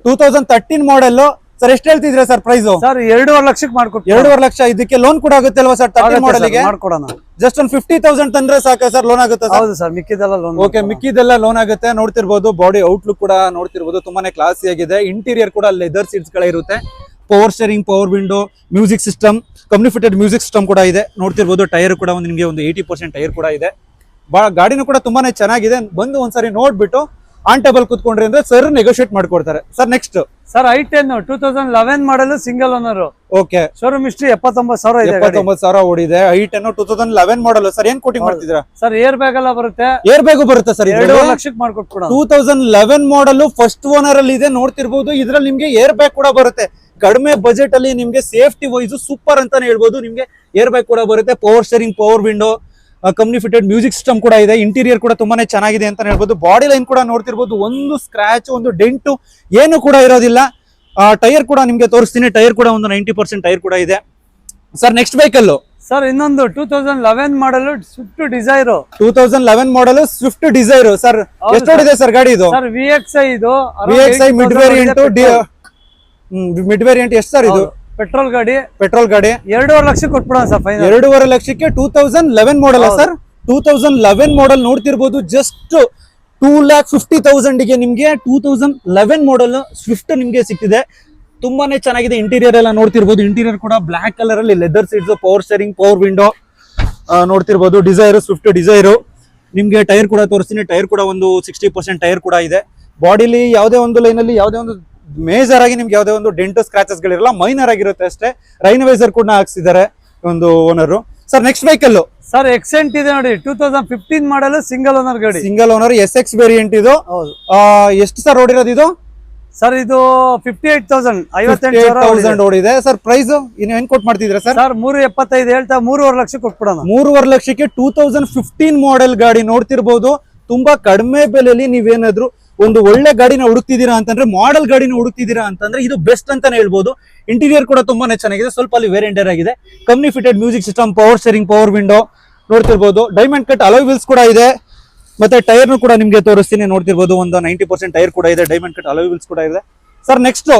2013 ಮಾಡಲ್. ಸರ್ ಎಷ್ಟು ಹೇಳ್ತಿದ್ರೆ ಸರ್ ಪ್ರೈಸ್? ಸರ್ 2.5 ಲಕ್ಷಕ್ಕೆ ಮಾಡ್ಕೊಡ್ತೀವಿ. 2.5 ಲಕ್ಷ. ಇದಕ್ಕೆ ಲೋನ್ ಕೂಡ ಆಗುತ್ತೆ ಅಲ್ವಾ ಸರ್? 13 ಮಾಡಲ್ಗೆ ಮಾಡ್ಕೊಡೋಣ. ಜಸ್ಟ್ ಒಂದು 50,000 ತಂದ್ರೆ ಸಾಕ ಸರ್, ಲೋನ್ ಆಗುತ್ತೆ? ಹೌದು ಸರ್, ಮಿಕ್ಕಿದೆಲ್ಲ ಲೋನ್. ಓಕೆ, ಮಿಕ್ಕಿದೆಲ್ಲ ಲೋನ್ ಆಗುತ್ತೆ. ನೋಡ್ತಿರ್ಬೋದು ಬಾಡಿ ಔಟ್ಲುಕ್ ಕೂಡ ನೋಡ್ತಿರ್ಬೋದು, ತುಂಬಾನೇ ಕ್ಲಾಸಿ ಆಗಿದೆ. ಇಂಟೀರಿಯರ್ ಕೂಡ ಲೆದರ್ ಸೀಟ್ಸ್ ಗಳಿರುತ್ತೆ. Power steering, power window, music system, company fitted music system ಕೂಡ ಇದೆ. ನೋಡ್ತಿರ್ಬೋದು ಟೈರ್ ಕೂಡ ನಿಮಗೆ ಒಂದು 80% ಟೈರ್ ಕೂಡ ಇದೆ. ಗಾಡಿನೂ ಕೂಡ ತುಂಬಾನೇ ಚೆನ್ನಾಗಿದೆ. ಬಂದು ಒಂದ್ಸರಿ ನೋಡ್ಬಿಟ್ಟು ಆನ್ ಟೇಬಲ್ ಕುತ್ಕೊಂಡ್ರಿ ಅಂದ್ರೆ ಸರ್ ನೆಗೋಷಿಯೇಟ್ ಮಾಡ್ಕೊಡ್ತಾರೆ. ಸರ್ ನೆಕ್ಸ್ಟ್ ಸರ್ i10 2011 ಮಾಡಲ್ single owner. Okay, showroom history 79,000 ಇದೆ. 79,000 ಓಡಿದೆ. i10 2011 ಮಾಡಲ್. ಸರ್ ಏನ್ ಕೋಟಿಂಗ್ ಮಾಡ್ತಿದ್ದೀರಾ ಸರ್? ಏರ್ ಬ್ಯಾಗ್ ಎಲ್ಲ ಬರುತ್ತೆ. ಏರ್ ಬ್ಯಾಗು ಬರುತ್ತೆ ಸರ್. 2.5 ಲಕ್ಷಕ್ಕೆ ಮಾಡ್ಕೊಟ್ಬಿಡೋಣ. 2011 ಮಾಡಲ್ ಫಸ್ಟ್ ಓನರ್ ಅಲ್ಲಿ ಇದೆ. ನೋಡ್ತಿರ್ಬೋದು ಇದ್ರಲ್ಲಿ ನಿಮ್ಗೆ ಏರ್ ಬ್ಯಾಗ್ ಕೂಡ ಬರುತ್ತೆ. ಕಡಿಮೆ ಬಜೆಟ್ ಅಲ್ಲಿ ನಿಮ್ಗೆ ಸೇಫ್ಟಿ ವೈಸ್ ಸೂಪರ್ ಅಂತಾನೆ ಹೇಳ್ಬೋದು. ನಿಮ್ಗೆ ಏರ್ ಬ್ಯಾಗ್ ಕೂಡ ಬರುತ್ತೆ. Power steering, power window, company fitted music system ಕೂಡ ಇದೆ. ಇಂಟೀರಿಯರ್ ಕೂಡ ತುಂಬಾನೇ ಚೆನ್ನಾಗಿದೆ ಅಂತ ಹೇಳ್ಬೋದು. ಬಾಡಿ ಲೈನ್ ಕೂಡ ನೋಡ್ತಿರ್ಬೋದು, ಒಂದು ಸ್ಕ್ರಾಚ್, ಒಂದು ಡೆಂಟು ಏನು ಕೂಡ ಇರೋದಿಲ್ಲ. ಟೈರ್ ಕೂಡ ನಿಮ್ಗೆ ತೋರಿಸ್ತೀನಿ. ಟೈರ್ ಕೂಡ ಒಂದು 90% ಟೈರ್ ಕೂಡ ಇದೆ. ಸರ್ ನೆಕ್ಸ್ಟ್ ವೆಹಿಕಲ್ ಸರ್ ಇನ್ನೊಂದು 2011 ಮಾಡಲ್ ಸ್ವಿಫ್ಟ್ ಡಿಸೈರ್. 2011 ಮಾಡಲ್ ಸ್ವಿಫ್ಟ್ ಡಿಸೈರ್. ಸರ್ ಎಷ್ಟು ಓಡಿದೆ ಸರ್ ಗಾಡಿ ಇದು? ಸರ್ VXi ಇದು. VXi mid variant. Mid variant ಎಷ್ಟು ಸರ್ ಇದು? ಪೆಟ್ರೋಲ್ ಗಾಡಿ. 2.5 ಲಕ್ಷಕ್ಕೆ ಕೊಟ್ಬಿಡೋಣ ಸರ್ ಫೈನಲ್. 2.5 ಲಕ್ಷಕ್ಕೆ 2011 ಮಾಡಲ್ ಸರ್. 2011 ಮಾಡಲ್ ನೋಡ್ತಿರ್ಬೋದು. ಜಸ್ಟ್ 2,50,000 ಗೆ ನಿಮ್ಗೆ 2011 ಮಾಡಲ್ ಸ್ವಿಫ್ಟ್ ನಿಮ್ಗೆ ಸಿಕ್ತಿದೆ. ತುಂಬಾನೇ ಚೆನ್ನಾಗಿದೆ. ಇಂಟೀರಿಯರ್ ಎಲ್ಲ ನೋಡ್ತಿರ್ಬೋದು. ಇಂಟೀರಿಯರ್ ಕೂಡ ಬ್ಲಾಕ್ ಕಲರ್ ಅಲ್ಲಿ leather seats, power steering, power window ನೋಡ್ತಿರ್ಬೋದು. Dzire, Swift Dzire. ನಿಮ್ಗೆ ಟೈರ್ ಕೂಡ ತೋರಿಸ್ತೀನಿ. ಟೈರ್ ಕೂಡ ಒಂದು 60% ಟೈರ್ ಕೂಡ ಇದೆ. ಬಾಡಿಲಿ ಯಾವುದೇ ಒಂದು ಲೈನ್ ಅಲ್ಲಿ ಯಾವುದೇ ಒಂದು ಮೇಜರ್ ಆಗಿ ನಿಮ್ಗೆ ಯಾವುದೇ ಒಂದು ಡೆಂಟ್ ಸ್ಕ್ರಾಚಸ್ ಗಳಿರಲ್ಲ, ಮೈನರ್ ಆಗಿರುತ್ತೆ ಅಷ್ಟೇ. ರೈನ್ ವೈಸರ್ ಕೂಡ ಹಾಕ್ಸಿದ್ದಾರೆ ಒಂದು owner. Sir next vehicle sir Accent ಇದೆ ನೋಡಿ. 2015 ಮಾಡಲ್ ಸಿಂಗಲ್ ಓನರ್ ಗಾಡಿ. ಸಿಂಗಲ್ ಓನರ್ SX ವೇರಿಯಂಟ್ ಇದು. ಎಷ್ಟು ಸರ್ ಓಡಿರೋದು ಇದು? ಸರ್ ಇದು 58,000 58,000 ಓಡಿದೆ. ಸರ್ ಪ್ರೈಸ್ ಇನ್ನು ಏನ್ ಕೊಟ್ ಮಾಡ್ತಿದ್ರೆ ಸರ್? ಸರ್ 3.75 ಹೇಳ್ತಾ 3.5 ಲಕ್ಷಕ್ಕೆ ಕೊಟ್ಬಿಡೋಣ. 3.5 ಲಕ್ಷಕ್ಕೆ 2015 ಮಾಡೆಲ್ ಗಾಡಿ ನೋಡ್ತಿರ್ಬೋದು. ತುಂಬಾ ಕಡಿಮೆ ಬೆಲೆಯಲ್ಲಿ ನೀವೇನಾದ್ರು ಒಂದು ಒಳ್ಳೆ ಗಾಡಿನ ಹುಡುಕ್ತಿದ್ದೀರಾ ಅಂತಂದ್ರೆ, ಮಾಡೆಲ್ ಗಾಡಿನ ಹುಡುಕ್ತಿದ್ದೀರಾ ಅಂತಂದ್ರೆ ಇದು ಬೆಸ್ಟ್ ಅಂತಾನೆ ಹೇಳ್ಬೋದು. ಇಂಟೀರಿಯರ್ ಕೂಡ ತುಂಬಾನೇ ಚೆನ್ನಾಗಿದೆ. ಸ್ವಲ್ಪ ಅಲ್ಲಿ ವೇರಿಯಂಟರ್ ಆಗಿದೆ. Company fitted music system, power steering, power window ನೋಡ್ತಿರ್ಬೋದು. ಡೈಮಂಡ್ ಕಟ್ ಅಲಾಯ್ ವೀಲ್ಸ್ ಕೂಡ ಇದೆ. ಮತ್ತೆ ಟೈರ್ನು ಕೂಡ ನಿಮ್ಗೆ ತೋರಿಸ್ತೀನಿ. ನೋಡ್ತಿರ್ಬೋದು ಒಂದು 90% ಟೈರ್ ಕೂಡ ಇದೆ. ಡೈಮಂಡ್ ಕಟ್ ಅಲಾಯ್ ವೀಲ್ಸ್ ಕೂಡ ಇದೆ. ಸರ್ ನೆಕ್ಸ್ಟ್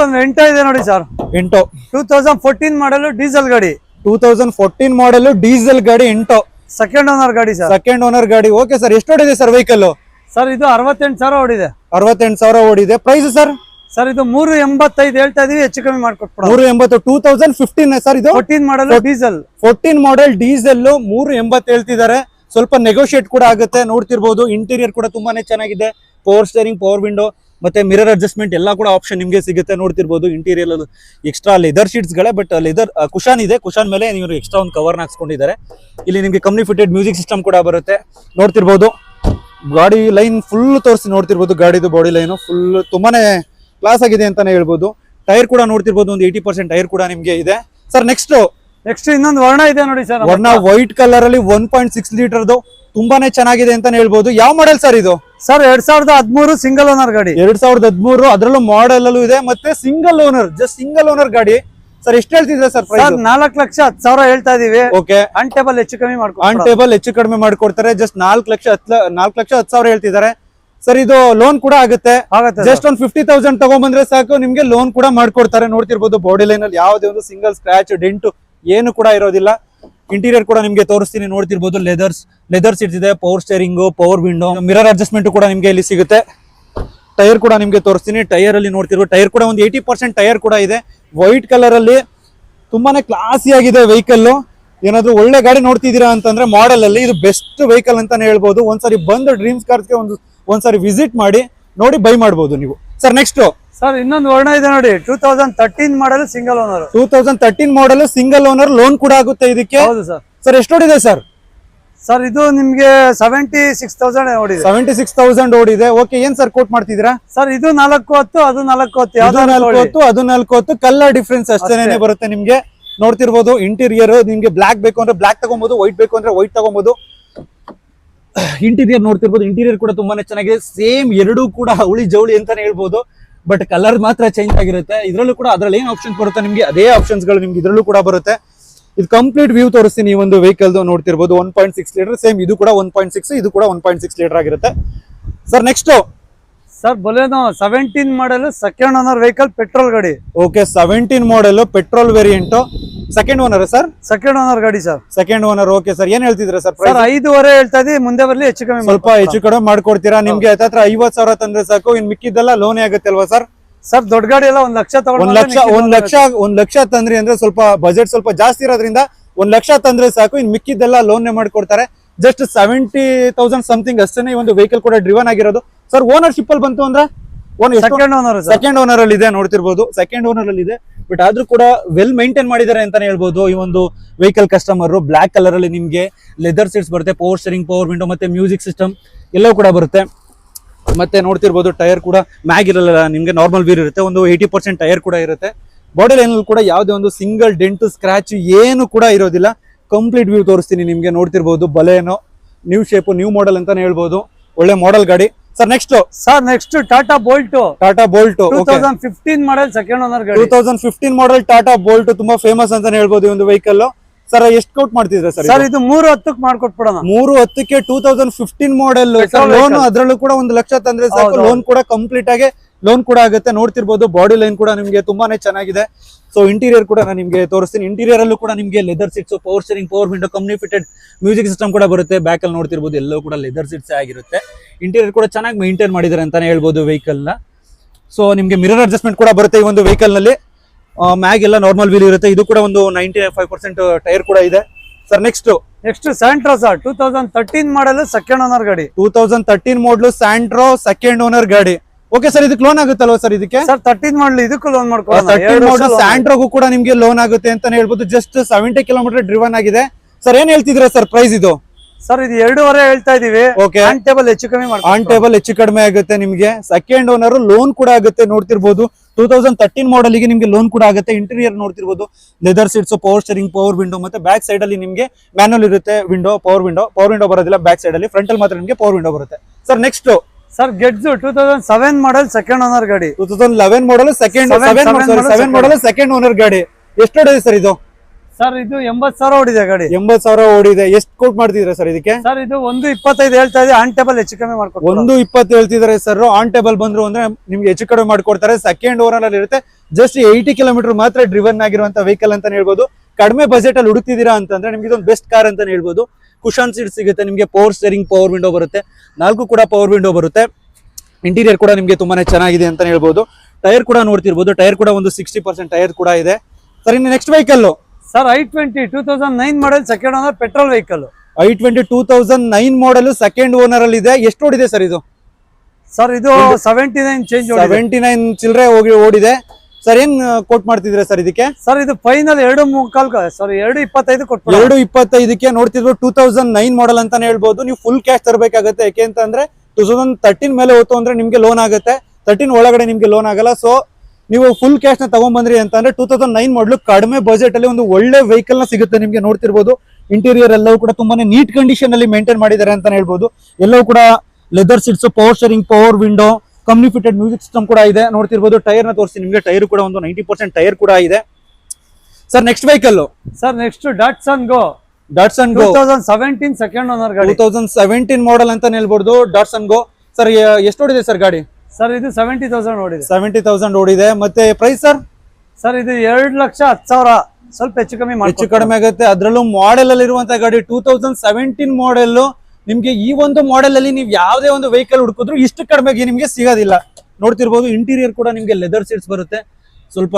ಒಂದು ಎಂಟೋ ಇದೆ ನೋಡಿ ಸರ್. ಎಂಟೋ 2014 ಮಾಡಲ್ ಡೀಸೆಲ್ ಗಾಡಿ. 2014 ಮಾಡಲ್ ಡೀಸೆಲ್ ಗಾಡಿ ಎಂಟೋ. ಸೆಕೆಂಡ್ ಓನರ್ ಗಾಡಿ ಸರ್. ಸೆಕೆಂಡ್ ಓನರ್ ಗಾಡಿ. ಓಕೆ ಸರ್, ಎಷ್ಟು ಓಡಿದೆ ಸರ್ ವೆಹಿಕಲ್? ಸರ್ ಇದು 68,000 ಓಡಿದೆ. 68,000 ಓಡಿದೆ. Price sir? ಸರ್ ಇದು 3.85 ಹೇಳ್ತಾ ಇದೀವಿ. ಹೆಚ್ಚು ಕಮ್ಮಿ ಮಾಡ್ಕೊಟ್ಬಿಡೋಣ. 3.80. 2015 ಸರ್ ಇದು. 14 ಮಾಡಲ್ ಡೀಸೆಲ್. 14 ಮಾಡಲ್ ಡೀಸೆಲ್ 3.80 ಹೇಳ್ತಿದ್ದಾರೆ. ಸ್ವಲ್ಪ ನೆಗೋಷಿಯೇಟ್ ಕೂಡ ಆಗುತ್ತೆ. ನೋಡ್ತಿರ್ಬೋದು. ಇಂಟೀರಿಯರ್ ಕೂಡ ತುಂಬಾನೇ ಚೆನ್ನಾಗಿದೆ. ಪವರ್ ಸ್ಟೇರಿಂಗ್, ಪವರ್ ವಿಂಡೋ ಮತ್ತೆ ಮಿರರ್ ಅಡ್ಜಸ್ಟ್ಮೆಂಟ್ ಎಲ್ಲ ಕೂಡ ಆಪ್ಷನ್ ನಿಮ್ಗೆ ಸಿಗುತ್ತೆ. ನೋಡ್ತಿರ್ಬೋದು. ಇಂಟೀರಿಯರ್ ಎಕ್ಸ್ಟ್ರಾ ಲೆದರ್ ಶೀಟ್ಸ್ ಗಳೇ, ಬಟ್ ಲೆದರ್ ಕುಶನ್ ಇದೆ. ಕುಶನ್ ಮೇಲೆ ನೀವು ಎಕ್ಸ್ಟ್ರಾ ಒಂದು ಕವರ್ ಹಾಕ್ಸ್ಕೊಂಡಿದ್ದಾರೆ. ಇಲ್ಲಿ ನಿಮ್ಗೆ ಕಂಪ್ನಿ ಫಿಟೆಡ್ ಮ್ಯೂಸಿಕ್ ಸಿಸ್ಟಮ್ ಕೂಡ ಬರುತ್ತೆ. ನೋಡ್ತಿರ್ಬೋದು. ಗಾಡಿ ಲೈನ್ ಫುಲ್ ತೋರಿಸಿ ನೋಡ್ತಿರ್ಬೋದು. ಗಾಡಿದು ಬಾಡಿ ಲೈನ್ ಫುಲ್ ತುಂಬಾನೇ ಕ್ಲಾಸ್ ಆಗಿದೆ ಅಂತಾನೆ ಹೇಳ್ಬೋದು. ಟೈರ್ ಕೂಡ ನೋಡ್ತಿರ್ಬೋದು. ಒಂದು 80% ಟೈರ್ ಕೂಡ ನಿಮ್ಗೆ ಇದೆ. ಸರ್ ನೆಕ್ಸ್ಟ್ ಇನ್ನೊಂದು ವರ್ಣ ಇದೆ ನೋಡಿ ಸರ್. ವರ್ಣ ವೈಟ್ ಕಲರ್ ಅಲ್ಲಿ 1.6 ಲೀಟರ್ದು ತುಂಬಾನೇ ಚೆನ್ನಾಗಿದೆ ಅಂತಾನೆ ಹೇಳ್ಬೋದು. ಯಾವ ಮಾಡೆಲ್ ಸರ್ ಇದು? ಸರ್ 2013 ಸಿಂಗಲ್ ಓನರ್ ಗಾಡಿ. 2013 ಅದರಲ್ಲೂ ಮಾಡೆಲ್ ಅಲ್ಲೂ ಇದೆ. ಮತ್ತೆ single owner, just single owner ಗಾಡಿ. ಸರ್ ಎಷ್ಟು ಹೇಳ್ತಿದ್ರೆ ಸರ್ ಪ್ರೈಸ್? 4,10,000 ಹೇಳ್ತಾ ಇದೀವಿ. ಓಕೆ, ಆನ್ ಟೇಬಲ್ ಹೆಚ್ಚು ಕಮ್ಮಿ ಆನ್ ಟೇಬಲ್ ಹೆಚ್ಚು ಕಡಿಮೆ ಮಾಡ್ಕೊಡ್ತಾರೆ. ಜಸ್ಟ್ 4,10,000 ಹೇಳ್ತಿದ್ದಾರೆ. ಸರ್ ಇದು ಲೋನ್ ಕೂಡ ಆಗುತ್ತೆ. ಜಸ್ಟ್ ಒಂದು 50,000 ತಗೊಂಡ್ಬಂದ್ರೆ ಸಾಕು, ನಿಮ್ಗೆ ಲೋನ್ ಕೂಡ ಮಾಡ್ಕೊಡ್ತಾರೆ. ನೋಡ್ತಿರ್ಬೋದು. ಬಾಡಿ ಲೈನ್ ಅಲ್ಲಿ ಯಾವುದೇ ಒಂದು ಸಿಂಗಲ್ ಸ್ಕ್ರಾಚ್, ಡೆಂಟು ಏನು ಕೂಡ ಇರೋದಿಲ್ಲ. ಇಂಟೀರಿಯರ್ ಕೂಡ ನಿಮ್ಗೆ ತೋರಿಸ್ತೀನಿ. ನೋಡ್ತಿರ್ಬೋದು. ಲೆದರ್ ಸೀಟ್ಸ್ ಇದೆ. Power steering, power window, mirror adjustment ಕೂಡ ನಿಮ್ಗೆ ಇಲ್ಲಿ ಸಿಗುತ್ತೆ. ಟೈರ್ ಕೂಡ ನಿಮ್ಗೆ ತೋರಿಸ್ತೀನಿ. ಟೈರ್ ಅಲ್ಲಿ ನೋಡ್ತಿರ್ಬೋದು. ಟೈರ್ ಕೂಡ ಒಂದು 80% ಟೈರ್ ಕೂಡ ಇದೆ. ವೈಟ್ ಕಲರ್ ಅಲ್ಲಿ ತುಂಬಾನೇ ಕ್ಲಾಸಿ ಆಗಿದೆ ವೆಹಿಕಲ್. ಏನಾದ್ರು ಒಳ್ಳೆ ಗಾಡಿ ನೋಡ್ತಿದ್ದೀರಾ ಅಂತಂದ್ರೆ ಮಾಡೆಲ್ ಅಲ್ಲಿ ಇದು ಬೆಸ್ಟ್ ವೆಹಿಕಲ್ ಅಂತಾನೆ ಹೇಳ್ಬೋದು. ಒಂದ್ಸರಿ ಬಂದು ಡ್ರೀಮ್ಸ್ ಕಾರ್ಸ್ಗೆ ಒಂದ್ಸರಿ ವಿಸಿಟ್ ಮಾಡಿ ನೋಡಿ ಬೈ ಮಾಡ್ಬೋದು ನೀವು. ಸರ್ ನೆಕ್ಸ್ಟ್ ಸರ್ ಇನ್ನೊಂದು ವರ್ಣ ಇದೆ ನೋಡಿ. 2013 ಮಾಡಲ್ ಸಿಂಗಲ್ ಓನರ್. 2013 ಮಾಡಲ್ ಸಿಂಗಲ್ ಓನರ್. ಲೋನ್ ಕೂಡ ಆಗುತ್ತೆ ಇದಕ್ಕೆ. ಹೌದು ಸರ್. ಸರ್ ಎಷ್ಟು ಓಡಿದೆ ಸರ್? ಸರ್ ಇದು ನಿಮ್ಗೆ 76,000 ಓಡಿದೆ. 76,000 ಓಡಿದೆ. ಓಕೆ, ಏನ್ ಸರ್ ಕೋಟ್ ಮಾಡ್ತಿದ್ದೀರಾ? ಸರ್ ಇದು 4.10 ಅದು 4.10 ಅದು 4.10 ಕಲರ್ ಡಿಫ್ರೆನ್ಸ್ ಅಷ್ಟೇನೆ ಬರುತ್ತೆ ನಿಮ್ಗೆ. ನೋಡ್ತಿರ್ಬೋದು. ಇಂಟೀರಿಯರ್ ನಿಮ್ಗೆ ಬ್ಲಾಕ್ ಬೇಕು ಅಂದ್ರೆ ಬ್ಲಾಕ್ ತಗೊಬಹುದು, ವೈಟ್ ಬೇಕು ಅಂದ್ರೆ ವೈಟ್ ತಗೊಬಹುದು. ಇಂಟೀರಿಯರ್ ನೋಡ್ತಿರ್ಬೋದು. ಇಂಟೀರಿಯರ್ ಕೂಡ ತುಂಬಾನೇ ಚೆನ್ನಾಗಿದೆ. ಸೇಮ್ ಎರಡೂ ಕೂಡ ಅವಳಿ ಜವಳಿ ಅಂತಾನೆ ಹೇಳ್ಬೋದು. ಬಟ್ ಕಲರ್ ಮಾತ್ರ ಚೇಂಜ್ ಆಗಿರುತ್ತೆ. ಇದ್ರಲ್ಲೂ ಕೂಡ ಅದ್ರಲ್ಲಿ ಏನ್ ಆಪ್ಷನ್ಸ್ ಬರುತ್ತೆ ನಿಮ್ಗೆ ಅದೇ ಆಪ್ಷನ್ಸ್ ಗಳು ನಿಮ್ಗೆ ಇದ್ರಲ್ಲೂ ಕೂಡ ಬರುತ್ತೆ. ಇದು ಕಂಪ್ಲೀಟ್ ವ್ಯೂ ತೋರಿಸ್ತೀನಿ. ಈ ಒಂದು ವೆಹಿಕಲ್ ನೋಡ್ತಿರ್ಬೋದು 1.6 ಲೀಟರ್ ಸೇಮ್, ಇದು ಕೂಡ 1.6, ಇದು ಕೂಡ 1.6 ಲೀಟರ್ ಆಗಿರುತ್ತೆ. Sir next sir Baleno 17 model second owner vehicle petrol ಗಾಡಿ. Okay 17 model petrol variant second owner sir. Second owner ಗಾಡಿ sir. Second owner. Okay sir ಏನ್ ಹೇಳ್ತಿದ್ರ ಸರ್? ಸರ್ 5.5 ಹೇಳ್ತಾ ಇದೀವಿ, ಮುಂದೆ ಬರ್ಲಿ ಹೆಚ್ಚು ಕಮ್ಮಿ ಸ್ವಲ್ಪ ಹೆಚ್ಚು ಕಡಿಮೆ ಮಾಡ್ಕೊಡ್ತೀರಾ? ನಿಮ್ಗೆ ಹತ್ರ 50,000 ತಂದ್ರೆ ಸಾಕು, ಇನ್ ಮಿಕ್ಕಿದ್ದೆಲ್ಲ ಲೋನೇ ಆಗುತ್ತೆ ಅಲ್ವಾ ಸರ್? ಸರ್ ದೊಡ್ಡ ಗಾಡಿ ಎಲ್ಲ 1 ಲಕ್ಷ ತಗೊಂಡು 1 ಲಕ್ಷ ತಂದ್ರಿ ಅಂದ್ರೆ ಸ್ವಲ್ಪ ಬಜೆಟ್ ಸ್ವಲ್ಪ ಜಾಸ್ತಿ ಇರೋದ್ರಿಂದ 1 ಲಕ್ಷ ತಂದ್ರೆ ಸಾಕು, ಇನ್ ಮಿಕ್ಕಿದ್ದೆಲ್ಲ ಲೋನ್ ಮಾಡ್ಕೊಡ್ತಾರೆ. ಜಸ್ಟ್ 70,000 ಸಮಥಿಂಗ್ ಅಷ್ಟೇ ಈ ಒಂದು ವೆಹಿಕಲ್ ಕೂಡ ಡ್ರಿವನ್ ಆಗಿರೋದು. ಸರ್ ಓನರ್ಶಿಪ್ ಅಲ್ಲಿ ಬಂತು ಅಂದ್ರೆ ಸೆಕೆಂಡ್ ಓನರ್ ಅಲ್ಲಿ ಇದೆ, ನೋಡ್ತಿರ್ಬೋದು ಸೆಕೆಂಡ್ ಓನರ್ ಅಲ್ಲಿ ಇದೆ. ಬಟ್ ಆದ್ರೂ ಕೂಡ ವೆಲ್ ಮೈಂಟೈನ್ ಮಾಡಿದ್ದಾರೆ ಅಂತಾನೆ ಹೇಳ್ಬೋದು ಈ ಒಂದು ವೆಹಿಕಲ್. ಕಸ್ಟಮರ್ ಬ್ಲಾಕ್ ಕಲರ್ ಅಲ್ಲಿ ನಿಮ್ಗೆ ಲೆದರ್ ಸೀಟ್ಸ್ ಬರುತ್ತೆ, ಪವರ್ ಸ್ಟೀರಿಂಗ್, ಪವರ್ ವಿಂಡೋ ಮತ್ತೆ ಮ್ಯೂಸಿಕ್ ಸಿಸ್ಟಮ್ ಎಲ್ಲವೂ ಕೂಡ ಬರುತ್ತೆ. ಮತ್ತೆ ನೋಡ್ತಿರ್ಬೋದು ಟೈರ್ ಕೂಡ ಮ್ಯಾಗ್ ಇರಲ್ಲ ನಿಮ್ಗೆ, ನಾರ್ಮಲ್ ವೀಲ್ ಇರುತ್ತೆ. ಒಂದು 80% ಟೈರ್ ಕೂಡ ಇರುತ್ತೆ. ಬಾಡಿ ಲೈನ್ ಕೂಡ ಯಾವುದೇ ಒಂದು ಸಿಂಗಲ್ ಡೆಂಟ್ ಸ್ಕ್ರಾಚ್ ಏನು ಕೂಡ ಇರೋದಿಲ್ಲ. ಕಂಪ್ಲೀಟ್ ವ್ಯೂ ತೋರಿಸ್ತೀನಿ ನಿಮ್ಗೆ. ನೋಡ್ತಿರ್ಬೋದು ಬಲೇನೋ ನ್ಯೂ ಶೇಪ್, ನ್ಯೂ ಮಾಡೆಲ್ ಅಂತಾನೆ ಹೇಳ್ಬೋದು. ಒಳ್ಳೆ ಮಾಡೆಲ್ ಗಾಡಿ. Sir next Tata bolt 2015 model second owner ಗಾಡಿ. 2015 ಮಾಡೆಲ್ ಟಾಟಾ ಬೋಲ್ಟ್ ತುಂಬಾ ಫೇಮಸ್ ಅಂತಾನೆ ಹೇಳ್ಬೋದು ಈ ಒಂದು ವೆಹಿಕಲ್. ಸರ್ ಎಷ್ಟು ಕೌಂಟ್ ಮಾಡ್ತಿದ್ರೆ ಸರ್? ಸರ್ ಇದು 310 ಮಾಡ್ಕೊಟ್ಬಿಡೋಣ. 310ಕ್ಕೆ 2015 ಮಾಡೆಲ್ ಲೋನ್, ಅದ್ರಲ್ಲೂ ಕೂಡ 1 ಲಕ್ಷ ತಂದ್ರೆ ಸಾಕು, ಲೋನ್ ಕೂಡ ಕಂಪ್ಲೀಟ್ ಆಗಿ ಲೋನ್ ಕೂಡ ಆಗುತ್ತೆ. ನೋಡ್ತಿರ್ಬೋದು ಬಾಡಿ ಲೈನ್ ಕೂಡ ನಿಮ್ಗೆ ತುಂಬಾನೇ ಚೆನ್ನಾಗಿದೆ. ಸೊ ಇಂಟೀರಿಯರ್ ಕೂಡ ನಾನು ನಿಮ್ಗೆ ತೋರಿಸ್ತೀನಿ. ಇಂಟೀರಿಯರ್ ಅಲ್ಲೂ ಕೂಡ ನಿಮ್ಗೆ leather seats, power steering, power window, company fitted music system ಕೂಡ ಬರುತ್ತೆ. ಬ್ಯಾಕ್ ಅಲ್ಲಿ ನೋಡ್ತಿರ್ಬೋದು ಎಲ್ಲವೂ ಕೂಡ ಲೆದರ್ ಸೀಟ್ಸ್ ಆಗಿರುತ್ತೆ. ಇಂಟೀರಿಯರ್ ಕೂಡ ಚೆನ್ನಾಗಿ ಮೈಂಟೈನ್ ಮಾಡಿದ್ದಾರೆ ಅಂತಾನೆ ಹೇಳ್ಬೋದು ವೆಹಿಕಲ್ ನ. ಸೊ ನಿಮ್ಗೆ ಮಿರರ್ ಅಡ್ಜಸ್ಟ್ಮೆಂಟ್ ಕೂಡ ಬರುತ್ತೆ ಈ ಒಂದು ವೆಹಿಕಲ್ ನಲ್ಲಿ. ಮ್ಯಾಗ್ ಎಲ್ಲ ನಾರ್ಮಲ್ ವೀಲ್ ಇರುತ್ತೆ. ಇದು ಕೂಡ ಒಂದು 95% ಟೈರ್ ಕೂಡ ಇದೆ. Sir next Santro sir 2013 model second owner ಗಾಡಿ. 2013 ಮಾಡಲ್ ಸ್ಯಾಂಟ್ರೋ ಸೆಕೆಂಡ್ ಓನರ್ ಗಾಡಿ. ಓಕೆ ಸರ್ ಇದಕ್ಕೆ ಲೋನ್ ಆಗುತ್ತಲ್ವಾ ಸರ್? ಇದಕ್ಕೆ ಸರ್ 13 ಮಾಡಲ್ ಇದಕ್ಕೂ ಲೋನ್ ಮಾಡ್ಕೊಳ್ಳೋಣ. 13 ಮಾಡಲ್ ಸ್ಯಾಂಟ್ರೋಗೂ ಕೂಡ ನಿಮ್ಗೆ ಲೋನ್ ಆಗುತ್ತೆ ಅಂತಾನೆ ಹೇಳ್ಬೋದು. ಜಸ್ಟ್ 70 ಕಿಲೋಮೀಟರ್ ಡ್ರಿವನ್ ಆಗಿದೆ. ಸರ್ ಏನ್ ಹೇಳ್ತಿದ್ರೆ ಸರ್ ಪ್ರೈಸ್ ಇದು? ಸರ್ ಇದು 2.5 ಹೇಳ್ತಾ ಇದೀವಿ. ಓಕೆ ಆನ್ ಟೇಬಲ್ ಹೆಚ್ಚು ಕಮ್ಮಿ ಮಾಡಿ, ಆನ್ ಟೇಬಲ್ ಹೆಚ್ಚು ಕಡಿಮೆ ಆಗುತ್ತೆ ನಿಮ್ಗೆ. ಸೆಕೆಂಡ್ ಓನರ್ ಲೋನ್ ಕೂಡ ಆಗುತ್ತೆ. ನೋಡ್ತಿರ್ಬೋದು 2013 ಮಾಡೆಲ್ ಗೆ ನಿಮ್ಗೆ ಲೋನ್ ಕೂಡ ಆಗುತ್ತೆ. ಇಂಟೀರಿಯರ್ ನೋಡ್ತಿರ್ಬೋದು leather seats, power steering, power window ಮತ್ತೆ ಬ್ಯಾಕ್ ಸೈಡ್ ಅಲ್ಲಿ ನಿಮ್ಗೆ ಮ್ಯಾನುವಲ್ ಇರುತ್ತೆ. ಪವರ್ ವಿಂಡೋ ಬರೋದಿಲ್ಲ ಬ್ಯಾಕ್ ಸೈಡ್ ಅಲ್ಲಿ, ಫ್ರಂಟ್ ಅಲ್ಲಿ ಮಾತ್ರ ನಿಮ್ಗೆ ಪವರ್ ವಿಂಡೋ ಬರುತ್ತೆ. Sir next sir gets 2007 model second owner ಗಾಡಿ. 2011 model second model second owner ಗಾಡಿ. ಎಷ್ಟು ಹೊಡಿದೆ ಸರ್ ಇದು? ಸರ್ ಇದು 80,000 ಓಡಿದೆ ಗಾಡಿ. 80,000 ಓಡಿದೆ. ಎಷ್ಟು ಕೋಟ್ ಮಾಡ್ತಿದ್ರೆ ಸರ್ ಇದಕ್ಕೆ? ಸರ್ ಇದು 1.25 ಹೇಳ್ತಾ ಇದೆ, ಆನ್ ಟೇಬಲ್ ಹೆಚ್ಚು ಕಮ್ಮಿ ಮಾಡ್ಕೊಡ್ತಾರೆ. 1.20 ಹೇಳ್ತಿದ್ದಾರೆ ಸರ್. ಆನ್ ಟೇಬಲ್ ಬಂದ್ರು ಅಂದ್ರೆ ನಿಮ್ಗೆ ಹೆಚ್ಚು ಕಡಿಮೆ ಮಾಡ್ಕೊಡ್ತಾರೆ. ಸೆಕೆಂಡ್ ಓನರ್ ಅಲ್ಲಿ ಇರುತ್ತೆ. ಜಸ್ಟ್ 80 ಕಿಲೋಮೀಟರ್ ಮಾತ್ರ ಡ್ರಿವನ್ ಆಗಿರುವಂತ ವೆಹಿಕಲ್ ಅಂತಾನೆ ಹೇಳ್ಬೋದು. ಕಡಿಮೆ ಬಜೆಟ್ ಅಲ್ಲಿ ಹುಡುಕ್ತಿದ್ದೀರಾ ಅಂತಂದ್ರೆ ನಿಮ್ಗೆ ಇದೊಂದು ಬೆಸ್ಟ್ ಕಾರ್ ಅಂತಾನೆ ಹೇಳ್ಬೋದು. ಕುಶನ್ ಸೀಟ್ ಸಿಗುತ್ತೆ ನಿಮ್ಗೆ, ಪವರ್ ಸ್ಟೀರಿಂಗ್, ಪವರ್ ವಿಂಡೋ ಬರುತ್ತೆ, 4 ಕೂಡ ಪವರ್ ವಿಂಡೋ ಬರುತ್ತೆ. ಇಂಟೀರಿಯರ್ ಕೂಡ ನಿಮ್ಗೆ ತುಂಬಾನೇ ಚೆನ್ನಾಗಿದೆ ಅಂತಾನೆ ಹೇಳ್ಬೋದು. ಟೈರ್ ಕೂಡ ನೋಡ್ತಿರ್ಬೋದು, ಟೈರ್ ಕೂಡ ಒಂದು 60% ಟೈರ್ ಕೂಡ ಇದೆ. ಸರ್ ಇನ್ನು next vehicle sir i20 2009 model second owner petrol vehicle. i20 2009 model second owner ಅಲ್ಲಿ ಇದೆ. ಎಷ್ಟು ಓಡಿದೆ ಸರ್ ಇದು? ಸರ್ ಇದು 79 ಚೇಂಜ್ 79 ಚಿಲ್ಲರೆ ಓಡಿದೆ. ಸರ್ ಏನ್ ಕೋಟ್ ಮಾಡ್ತಿದ್ರೆ ಸರ್ ಇದಕ್ಕೆ? ಸರ್ ಇದು ಫೈನಲ್ 2.25 ಕೊಟ್ಟು 2.25ಕ್ಕೆ ನೋಡ್ತಿದ್ರು. 2009 ಮಾಡೆಲ್ ಅಂತಾನೆ ಹೇಳ್ಬೋದು. ನೀವು ಫುಲ್ ಕ್ಯಾಶ್ ತರಬೇಕಾಗುತ್ತೆ. ಯಾಕೆ ಅಂತಂದ್ರೆ 2013 ಮೇಲೆ ಹೋಯ್ತು ಅಂದ್ರೆ ನಿಮ್ಗೆ ಲೋನ್ ಆಗುತ್ತೆ. 13 ಒಳಗಡೆ ನಿಮ್ಗೆ ಲೋನ್ ಆಗಲ್ಲ. ಸೊ ನೀವು ಫುಲ್ ಕ್ಯಾಶ್ ನ ತಗೊಂಡ್ಬಂದ್ರಿ ಅಂತಂದ್ರೆ 2009 ಮಾಡಲು ಕಡಿಮೆ ಬಜೆಟ್ ಅಲ್ಲಿ ಒಂದು ಒಳ್ಳೆ ವೆಹಿಕಲ್ ನ ಸಿಗುತ್ತೆ ನಿಮ್ಗೆ. ನೋಡ್ತಿರ್ಬೋದು ಇಂಟೀರಿಯರ್ ಎಲ್ಲವೂ ಕೂಡ ತುಂಬಾನೇ ನೀಟ್ ಕಂಡೀಷನ್ ಅಲ್ಲಿ ಮೇಂಟೈನ್ ಮಾಡಿದ್ದಾರೆ ಅಂತಾನೆ ಹೇಳ್ಬೋದು. ಎಲ್ಲವೂ ಕೂಡ leather seats, power steering, power window, company fitted music system ಕೂಡ ಇದೆ. ನೋಡ್ತಿರ್ಬೋದು ಟೈರ್ ನ ತೋರಿಸಿ ನಿಮ್ಗೆ. ಟೈರ್ ಕೂಡ ಒಂದು 90% ಟೈರ್ ಕೂಡ ಇದೆ. Sir next vehicle sir next Datsun Go 2017 second owner ಗಾಡಿ. 2017 ಮಾಡೆಲ್ ಅಂತಾನೆ ಹೇಳ್ಬೋದು ಡಾಟ್ಸನ್ ಗೋ. ಸರ್ ಎಷ್ಟು ಓಡಿದೆ ಸರ್ ಗಾಡಿ? ಸರ್ ಇದು 70,000 ಓಡಿದೆ. 70,000 ಓಡಿದೆ. ಮತ್ತೆ ಪ್ರೈಸ್ ಸರ್? ಸರ್ ಇದು 2,10,000 ಸ್ವಲ್ಪ ಹೆಚ್ಚು ಕಡಿಮೆ ಆಗುತ್ತೆ. ಅದ್ರಲ್ಲೂ ಮಾಡೆಲ್ ಅಲ್ಲಿ ಇರುವಂತಹ ಗಾಡಿ 2017 ಮಾಡೆಲ್. ನಿಮ್ಗೆ ಈ ಒಂದು ಮಾಡೆಲ್ ಅಲ್ಲಿ ನೀವು ಯಾವುದೇ ಒಂದು ವೆಹಿಕಲ್ ಹುಡುಕಿದ್ರು ಇಷ್ಟು ಕಡಿಮೆಗೆ ನಿಮ್ಗೆ ಸಿಗೋದಿಲ್ಲ. ನೋಡ್ತಿರ್ಬೋದು ಇಂಟೀರಿಯರ್ ಕೂಡ ನಿಮ್ಗೆ ಲೆದರ್ ಸೀಟ್ಸ್ ಬರುತ್ತೆ. ಸ್ವಲ್ಪ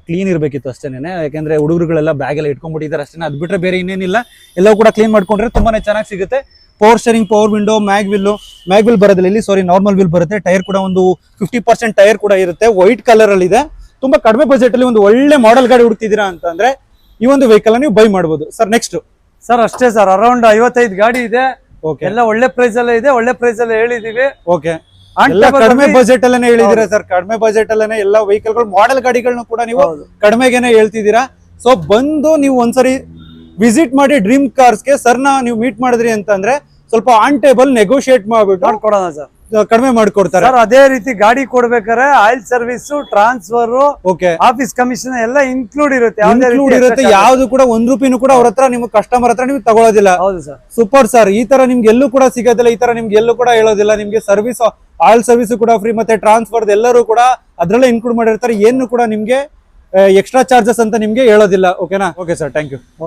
ಕ್ಲೀನ್ ಇರಬೇಕಿತ್ತು ಅಷ್ಟೇನೆ. ಯಾಕಂದ್ರೆ ಹುಡುಗರುಗಳೆಲ್ಲ ಬ್ಯಾಗ್ ಎಲ್ಲ ಇಟ್ಕೊಂಡ್ಬಿಟ್ಟಿದ್ದಾರೆ ಅಷ್ಟೇ. ಅದ್ ಬಿಟ್ರೆ ಬೇರೆ ಇನ್ನೇನಿಲ್ಲ. ಎಲ್ಲವೂ ಕೂಡ ಕ್ಲೀನ್ ಮಾಡ್ಕೊಂಡ್ರೆ ತುಂಬಾನೇ ಚೆನ್ನಾಗಿ ಸಿಗುತ್ತೆ. Power steering, power window, mag will ಬರೋದಿಲ್ಲ ಇಲ್ಲಿ, ಸಾರಿ ನಾರ್ಮಲ್ ವಿಲ್ ಬರುತ್ತೆ. ಟೈರ್ ಕೂಡ ಒಂದು 50% ಟೈರ್ ಕೂಡ ಇರುತ್ತೆ. ವೈಟ್ ಕಲರ್ ಅಲ್ಲಿ ಇದೆ. ತುಂಬಾ ಕಡಿಮೆ ಬಜೆಟ್ ಅಲ್ಲಿ ಒಂದು ಒಳ್ಳೆ ಮಾಡೆಲ್ ಗಾಡಿ ಹುಡುಕ್ತಿದ್ದೀರಾ ಅಂತಂದ್ರೆ ಈ ಒಂದು ವೆಹಿಕಲ್ ನೀವು ಬೈ ಮಾಡಬಹುದು. ಸರ್ ನೆಕ್ಸ್ಟ್ ಸರ್ ಅಷ್ಟೇ ಸರ್, ಅರೌಂಡ್ 55 ಗಾಡಿ ಇದೆ. ಎಲ್ಲ ಒಳ್ಳೆ ಪ್ರೈಸ್ ಅಲ್ಲೇ ಇದೆ. ಒಳ್ಳೆ ಪ್ರೈಸ್ ಅಲ್ಲೇ ಹೇಳಿದೀವಿ. ಓಕೆ ಕಡಿಮೆ ಬಜೆಟ್ ಅಲ್ಲೇ ಹೇಳಿದಿರಾ ಸರ್. ಕಡಿಮೆ ಬಜೆಟ್ ಅಲ್ಲೇ ಎಲ್ಲ ವೆಹಿಕಲ್ ಗಳು, ಮಾಡೆಲ್ ಗಾಡಿಗಳನ್ನ ಕೂಡ ನೀವು ಕಡಿಮೆಗೆನೆ ಹೇಳ್ತಿದ್ದೀರಾ. ಸೊ ಬಂದು ನೀವು ಒಂದ್ಸರಿ ವಿಸಿಟ್ ಮಾಡಿ ಡ್ರೀಮ್ ಕಾರ್ಸ್ಗೆ. ಸರ್ನ ನೀವು ಮೀಟ್ ಮಾಡಿದ್ರಿ ಅಂತಂದ್ರೆ ಸ್ವಲ್ಪ ಆನ್ ಟೇಬಲ್ ನೆಗೋಷಿಯೇಟ್ ಮಾಡ್ಬಿಟ್ಟು ಮಾಡ್ಕೊಡೋಣ ಸರ್. ಕಡಿಮೆ ಮಾಡ್ಕೊಡ್ತಾರೆ. ಸರ್ ಅದೇ ರೀತಿ ಗಾಡಿ ಕೊಡ್ಬೇಕಾದ್ರೆ oil service, transfer, okay, office commission ಎಲ್ಲ ಇನ್ಕ್ಲೂಡ್ ಇರುತ್ತೆ. ಇನ್ಕ್ಲೂಡ್ ಇರುತ್ತೆ. ಯಾವ್ದು ಕೂಡ 1 ರೂಪಾಯಿನೂ ಕೂಡ ಅವ್ರ ಹತ್ರ ನಿಮ್ಗೆ ಕಸ್ಟಮರ್ ಹತ್ರ ನಿಮ್ಗೆ ತಗೊಳ್ಳೋದಿಲ್ಲ. ಹೌದು ಸರ್. Super sir. ಈ ತರ ನಿಮ್ಗೆ ಎಲ್ಲೂ ಕೂಡ ಸಿಗೋದಿಲ್ಲ, ಈ ತರ ನಿಮ್ಗೆ ಎಲ್ಲೂ ಕೂಡ ಹೇಳೋದಿಲ್ಲ. ನಿಮ್ಗೆ ಸರ್ವಿಸ್, ಆಯಿಲ್ ಸರ್ವಿಸ್ ಕೂಡ ಫ್ರೀ, ಮತ್ತೆ ಟ್ರಾನ್ಸ್ಫರ್ ಎಲ್ಲರೂ ಕೂಡ ಅದ್ರಲ್ಲೇ ಇನ್ಕ್ಲೂಡ್ ಮಾಡಿರ್ತಾರೆ. ಏನು ಕೂಡ ನಿಮ್ಗೆ ಎಕ್ಸ್ಟ್ರಾ ಚಾರ್ಜಸ್ ಅಂತ ನಿಮ್ಗೆ ಹೇಳೋದಿಲ್ಲ. ಓಕೆನಾ? Okay sir, thank you.